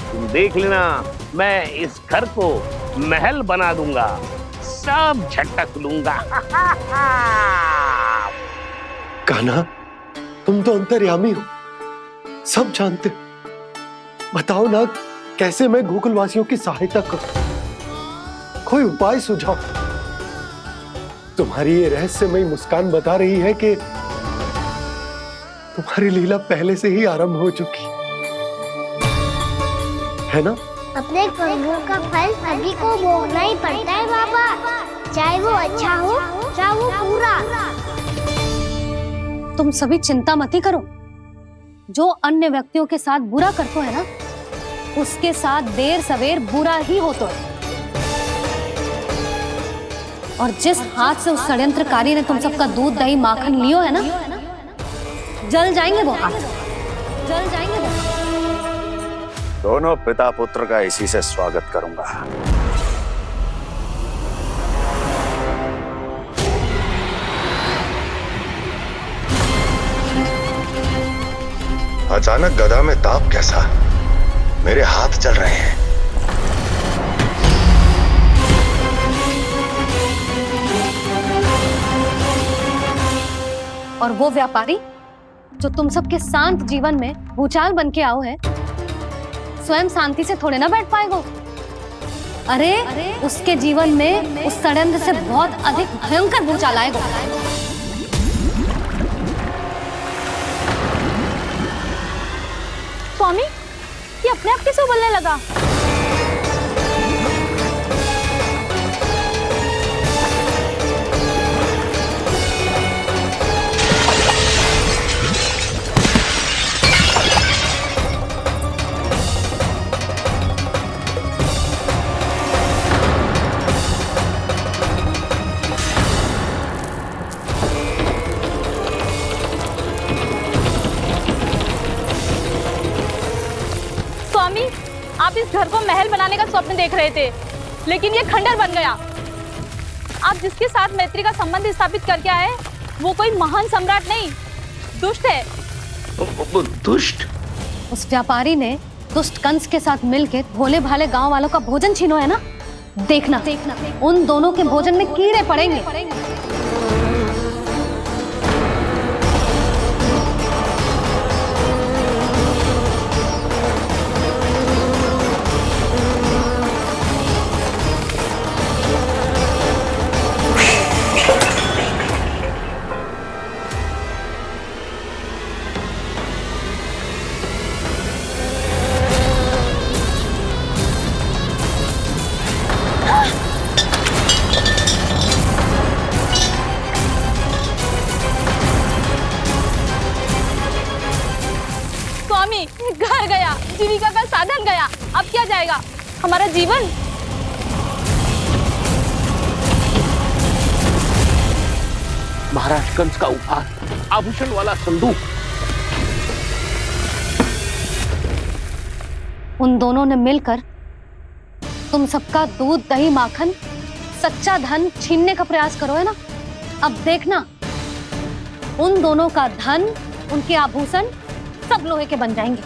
तुम देख लेना, मैं इस घर को महल बना दूंगा, सब झटक लूंगा। कान्हा, तुम तो अंतर्यामी हो, सब जानते हो। बताओ ना, कैसे मैं गोकुलवासियों की सहायता करूं? कोई उपाय सुझाओ। तुम्हारी ये रहस्यमयी मुस्कान बता रही है कि तुम्हारी लीला पहले से ही आरंभ हो चुकी है ना? अपने कर्मों का फल सभी को भोगना ही पड़ता है बाबा, चाहे वो अच्छा हो चाहे वो बुरा। तुम सभी चिंता मत ही करो। जो अन्य व्यक्तियों के साथ बुरा करते है ना, उसके साथ देर सवेर बुरा ही होता है। और जिस हाथ से उस षड्यंत्रकारी ने तुम सबका दूध दही माखन लियो है ना, जल जाएंगे वो हाथ, जल जाएंगे वो। दोनों पिता पुत्र का इसी से स्वागत करूंगा। अचानक गदा में ताप कैसा? मेरे हाथ चल रहे हैं। और वो व्यापारी जो तुम सबके शांत जीवन में भूचाल बन के आओ है, स्वयं शांति से थोड़े ना बैठ पाएगा। अरे उसके जीवन में उस षड्यंत्र से बहुत अधिक भयंकर भूचाल आएगा। स्वामी, ये अपने आप कैसे बोलने लगा? इस घर को महल बनाने का स्वप्न देख रहे थे, लेकिन ये खंडर बन गया। आप जिसके साथ मैत्री का संबंध स्थापित करके आए, वो कोई महान सम्राट नहीं, दुष्ट है। दुष्ट? उस व्यापारी ने दुष्ट कंस के साथ मिलकर भोले भाले गांव वालों का भोजन छीनो है ना। देखना उन दोनों के भोजन में कीड़े पड़ेंगे। स्वामी, घर गया, जीविका का साधन गया, अब क्या जाएगा हमारा जीवन? महाराज कंस का उपहार, आभूषण वाला संदूक। उन दोनों ने मिलकर तुम सबका दूध दही माखन सच्चा धन छीनने का प्रयास करो है ना। अब देखना उन दोनों का धन, उनके आभूषण सब लोहे के बन जाएंगे,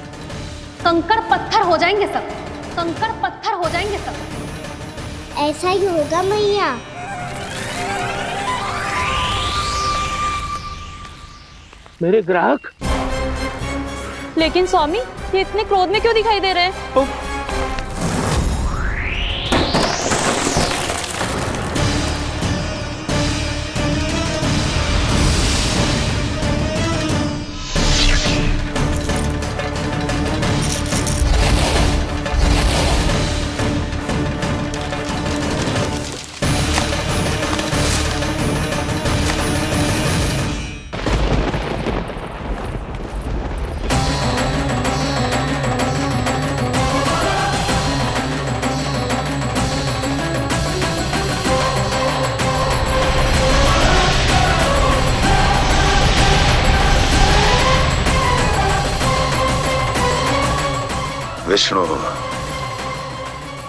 कंकड़ पत्थर हो जाएंगे सब, कंकड़ पत्थर हो जाएंगे सब। ऐसा ही होगा मैया। मेरे ग्राहक? लेकिन स्वामी, ये इतने क्रोध में क्यों दिखाई दे रहे हैं?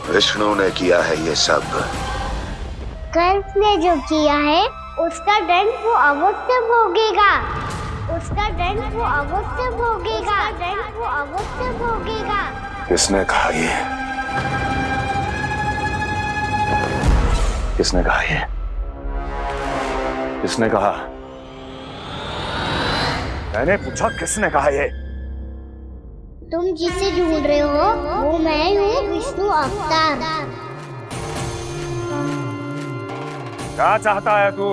विष्णु ने किया है ये सब। कंस ने जो किया है उसका दंड वो अवश्य भोगेगा, उसका दंड वो अवश्य भोगेगा, दंड वो अवश्य भोगेगा। किसने कहा ये? किसने कहा ये? किसने कहा? मैंने पूछा किसने कहा ये? तुम जिसे ढूंढ रहे हो वो मैं हूँ, विष्णु अवतार। क्या चाहता है तू?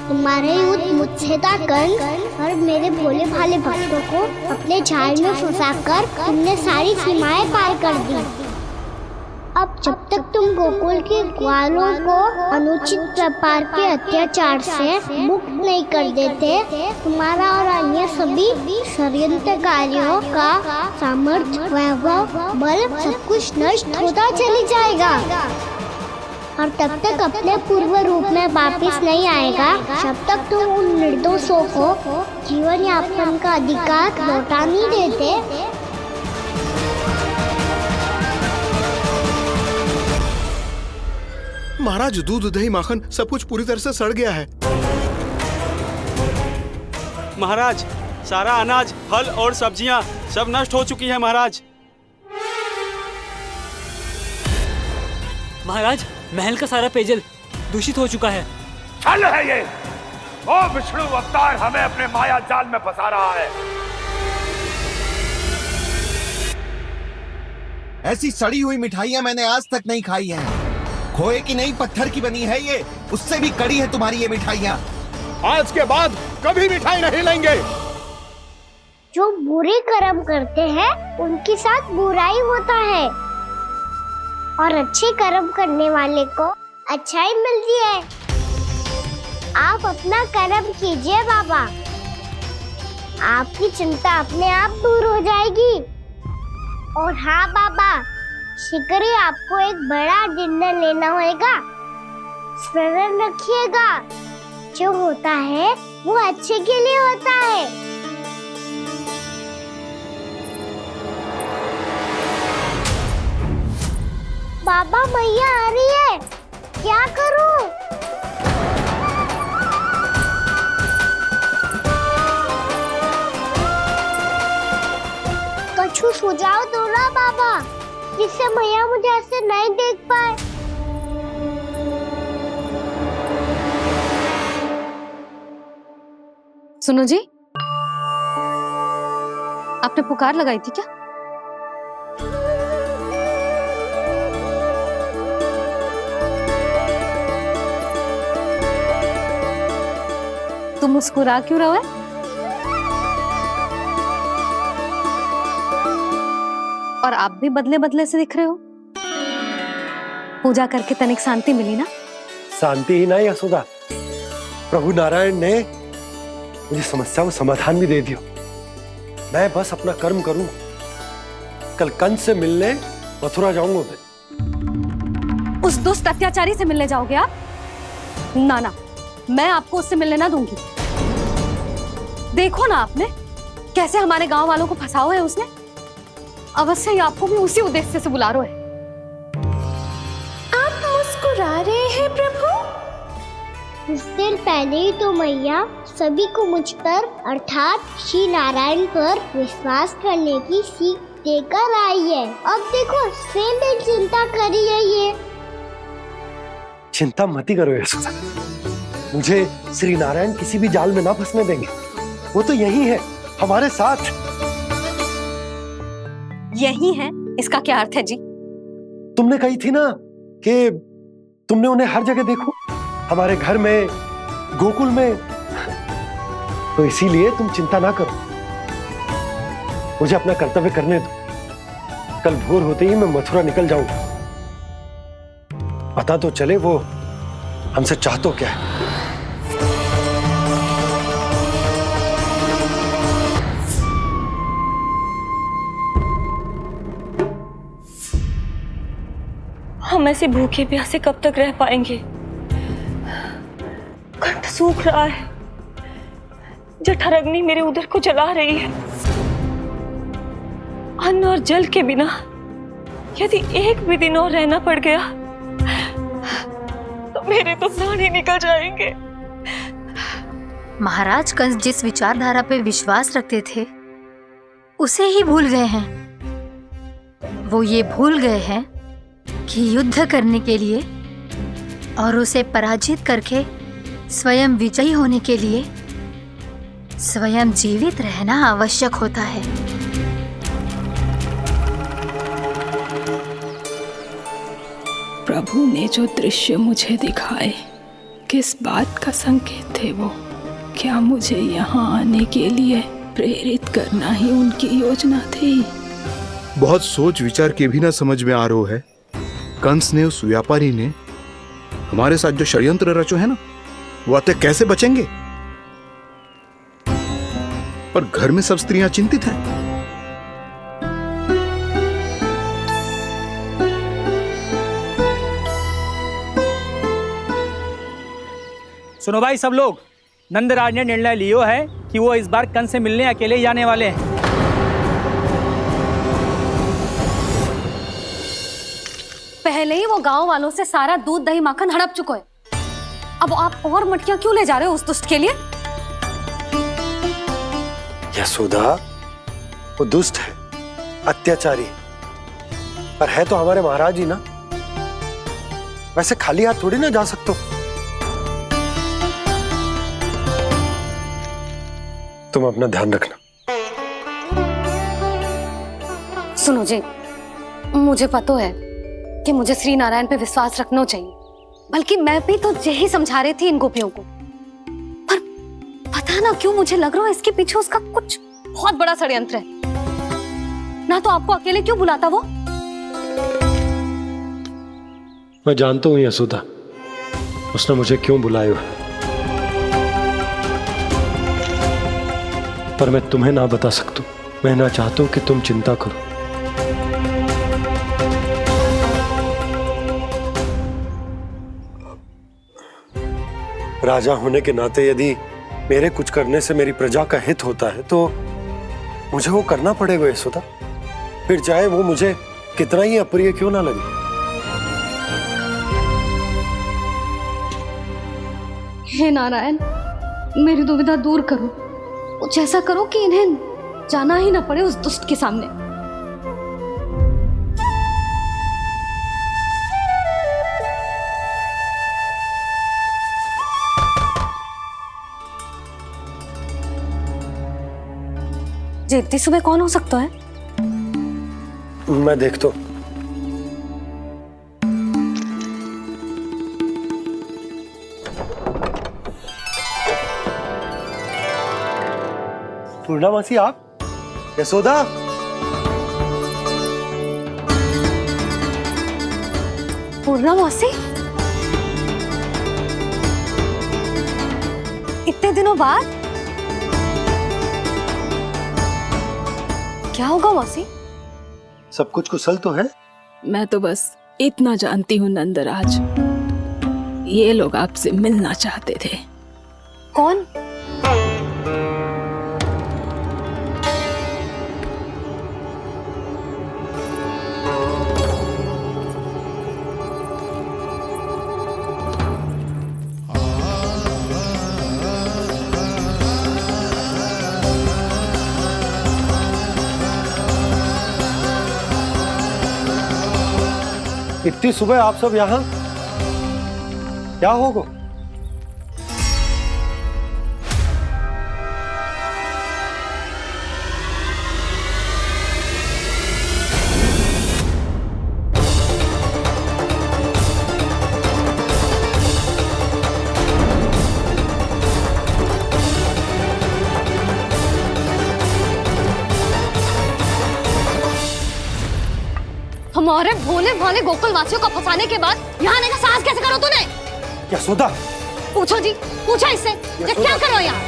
तुम्हारे युद्ध मुझसे था कंस, और मेरे भोले भाले भक्तों को अपने जाल में फंसाकर तुमने सारी सीमाएं पार कर दी। अब जब तक तुम गोकुल के ग्वालों को अनुचित प्रकार के अत्याचार से मुक्त नहीं कर देते, तुम्हारा और अन्य सभी षड्यंत्रकारियों का सामर्थ्य, वैभव, बल सब कुछ नष्ट होता चली जाएगा, और तब तक अपने पूर्व रूप में वापस नहीं आएगा जब तक तुम उन निर्दोषों को जीवन यापन का अधिकार लौटा नहीं देते। महाराज, दूध दही माखन सब कुछ पूरी तरह से सड़ गया है। महाराज, सारा अनाज, फल और सब्जियां सब नष्ट हो चुकी है महाराज। महाराज, महल का सारा पेयजल दूषित हो चुका है। छल है ये। वो विष्णु अवतार हमें अपने माया जाल में फंसा रहा है। ऐसी सड़ी हुई मिठाइयां मैंने आज तक नहीं खाई हैं। खोए की नहीं, पत्थर की बनी है ये, उससे भी कड़ी है तुम्हारी ये मिठाइयां। आज के बाद कभी मिठाई नहीं लेंगे। जो बुरे कर्म करते हैं उनके साथ बुराई होता है, और अच्छे कर्म करने वाले को अच्छाई मिलती है। आप अपना कर्म कीजिए बाबा, आपकी चिंता अपने आप दूर हो जाएगी। और हाँ बाबा, शीघ्र ही आपको एक बड़ा डिनर लेना होगा। स्मरण रखिएगा, जो होता है वो अच्छे के लिए होता है। बाबा मैया आ रही है, क्या करूं? कुछ सुझाव दो ना बाबा, जिससे मैया मुझे ऐसे नहीं देख पाए। सुनो जी, आपने पुकार लगाई थी क्या? तुम मुस्कुरा क्यों रहे हो? और आप भी बदले बदले से दिख रहे हो। पूजा करके तनिक शांति मिली ना? शांति ही नहीं यशोदा, प्रभु नारायण ने मुझे समस्या को समाधान भी दे दिया। मैं बस अपना कर्म करूं। कल कंस से मिलने मथुरा जाऊंगा मैं। उस दुष्ट अत्याचारी से मिलने जाओगे आप? ना ना, मैं आपको उससे मिलने ना दूंगी। देखो ना आपने कैसे हमारे गांव वालों को फंसाओ है उसने। अवश्य ही आपको भी उसी उद्देश्य से बुला रहा है। आप मुस्कुरा रहे हैं प्रभु? कुछ देर पहले ही तो मैया सभी को मुझ पर अर्थात श्री नारायण पर विश्वास करने की सीख देकर आई है। अब देखो स्वयं भी चिंता करी है ये। चिंता मत ही करो यशोदा, मुझे श्री नारायण किसी भी जाल में ना फंसने देंगे। वो तो यही है हमारे साथ। यही है, इसका क्या अर्थ है जी? तुमने कही थी ना कि तुमने उन्हें हर जगह देखो, हमारे घर में, गोकुल में। तो इसीलिए तुम चिंता ना करो, मुझे अपना कर्तव्य करने दो। कल भोर होते ही मैं मथुरा निकल जाऊंगा। पता तो चले वो हमसे चाहतो क्या है। हम ऐसे भूखे प्यासे कब तक रह पाएंगे? कंठ सूख रहा है, जठराग्नि मेरे उदर को जला रही है। अन्न और जल के बिना यदि एक भी दिन और रहना पड़ गया तो मेरे तो प्राण ही निकल जाएंगे। महाराज कंस जिस विचारधारा पे विश्वास रखते थे उसे ही भूल गए हैं। वो ये भूल गए हैं कि युद्ध करने के लिए और उसे पराजित करके स्वयं विजयी होने के लिए स्वयं जीवित रहना आवश्यक होता है। प्रभु ने जो दृश्य मुझे दिखाए, किस बात का संकेत थे वो? क्या मुझे यहाँ आने के लिए प्रेरित करना ही उनकी योजना थी? बहुत सोच विचार के भी ना समझ में आ रहा है। कंस ने, उस व्यापारी ने हमारे साथ जो षड्यंत्र रचो है ना, वो आते कैसे बचेंगे? पर घर में सब स्त्रियां चिंतित हैं। सुनो भाई सब लोग, नंदराज ने निर्णय लियो है कि वो इस बार कंस से मिलने अकेले ही आने वाले हैं। पहले ही वो गांव वालों से सारा दूध दही माखन हड़प चुका है। अब आप और मटकियां क्यों ले जा रहे हो उस दुष्ट के लिए? यशोदा, वो दुष्ट है, अत्याचारी, पर है तो हमारे महाराज ही ना। वैसे खाली हाथ थोड़ी ना जा सकते हो। तुम अपना ध्यान रखना। सुनो जी, मुझे पता है कि मुझे श्री नारायण पे विश्वास रखना चाहिए, बल्कि मैं भी तो यही समझा रही थी इन गोपियों को। पर पता ना क्यों मुझे लग रहा है इसके पीछे उसका कुछ बहुत बड़ा षड्यंत्र है। ना तो आपको अकेले क्यों बुलाता वो? मैं जानता हूं यशोदा, उसने मुझे क्यों बुलाया, पर मैं तुम्हें ना बता सकता। मैं ना चाहता हूं कि तुम चिंता करो। राजा होने के नाते यदि मेरे कुछ करने से मेरी प्रजा का हित होता है तो मुझे वो करना पड़ेगा यशोदा, फिर चाहे वो मुझे कितना ही अप्रिय क्यों ना लगे। हे नारायण, मेरी दुविधा दूर करो। कुछ ऐसा करो कि इन्हें जाना ही ना पड़े उस दुष्ट के सामने। जी इतनी सुबह कौन हो सकता है? मैं देखता हूं। पूर्णा मासी, आप? यशोदा? पूर्णा मासी, इतने दिनों बाद? क्या होगा मासी? सब कुछ कुशल तो है? मैं तो बस इतना जानती हूँ नंदराज, ये लोग आपसे मिलना चाहते थे। कौन? इतनी सुबह आप सब यहाँ? क्या होगा? हमारे भोले भाले गोकुल वासियों को फंसाने के बाद यहाँ आने का साहस कैसे करो तूने? यशोदा! पूछो जी, पूछो इससे, ये क्या करो यहाँ?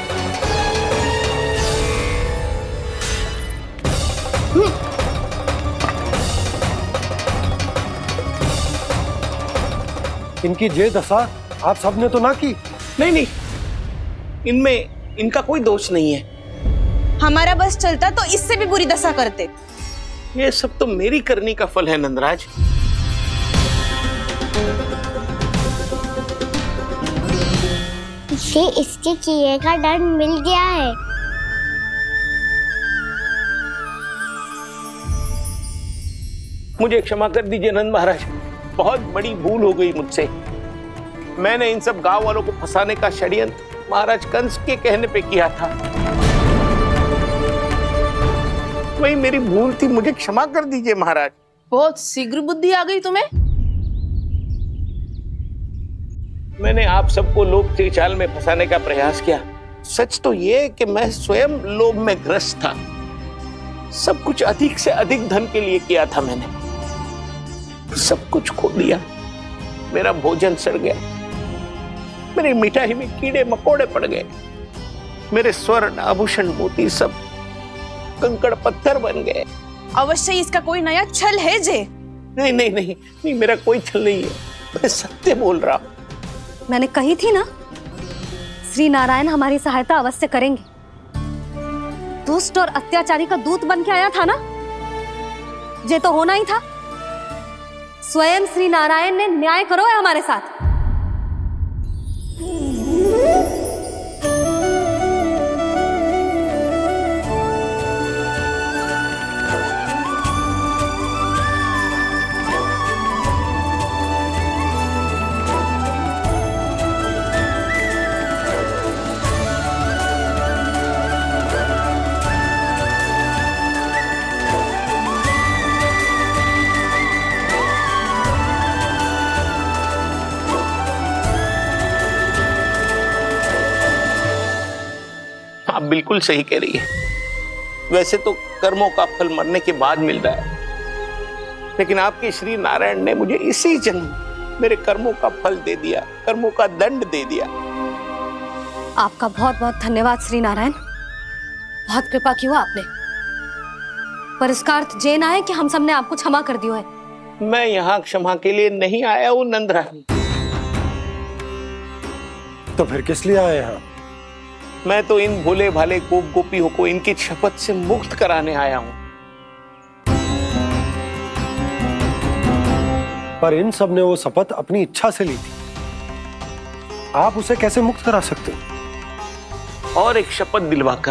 इनकी जे दशा आप सबने तो ना की? नहीं नहीं, इनमें इनका कोई दोष नहीं है। हमारा बस चलता तो इससे भी बुरी दशा करते। ये सब तो मेरी करनी का फल है नंदराज। इसे इसके किए का दंड मिल गया है। मुझे क्षमा कर दीजिए नंद महाराज, बहुत बड़ी भूल हो गई मुझसे। मैंने इन सब गांव वालों को फंसाने का षड्यंत्र महाराज कंस के कहने पे किया था। वही मेरी भूल थी, मुझे क्षमा कर दीजिए महाराज। बहुत शीघ्र बुद्धि आ गई तुम्हें। मैंने आप सबको लोभ के जाल में फंसाने का प्रयास किया। सच तो ये कि मैं स्वयं लोभ में ग्रस्त था। सब कुछ अधिक से अधिक धन के लिए किया था मैंने। सब कुछ खो दिया। मेरा भोजन सड़ गया, मेरी मिठाई में कीड़े मकोड़े पड़ गए, मेरे स्वर्ण आभूषण मोती सब कंकड़ पत्थर बन गए। अवश्य इसका कोई नया छल है जे। नहीं नहीं नहीं नहीं, मेरा कोई छल नहीं है, मैं सत्य बोल रहा हूं। मैंने कही थी ना, श्री नारायण हमारी सहायता अवश्य करेंगे। दुष्ट और अत्याचारी का दूत बन के आया था ना, ये तो होना ही था। स्वयं श्री नारायण ने न्याय करो है हमारे साथ। आप बिल्कुल सही कह रही है। वैसे तो कर्मों का फल मरने के बाद मिल रहा है, लेकिन आपके श्री नारायण ने मुझे इसी जन्म मेरे कर्मों का फल दे दिया, कर्मों का दंड दे दिया। आपका बहुत बहुत धन्यवाद श्री नारायण, बहुत कृपा की हो आपने। पर इसका अर्थ ये ना है कि हम सबने आपको क्षमा कर दिया है। मैं यहाँ क्षमा के लिए नहीं आया हूँ नंदरानी। तो फिर किस लिए आए हैं? मैं तो इन भोले भाले गोप गोपियों को इनकी शपथ से मुक्त कराने आया हूं। पर इन सब ने वो शपथ अपनी इच्छा से ली थी। आप उसे कैसे मुक्त करा सकते हैं? और एक शपथ दिलवाकर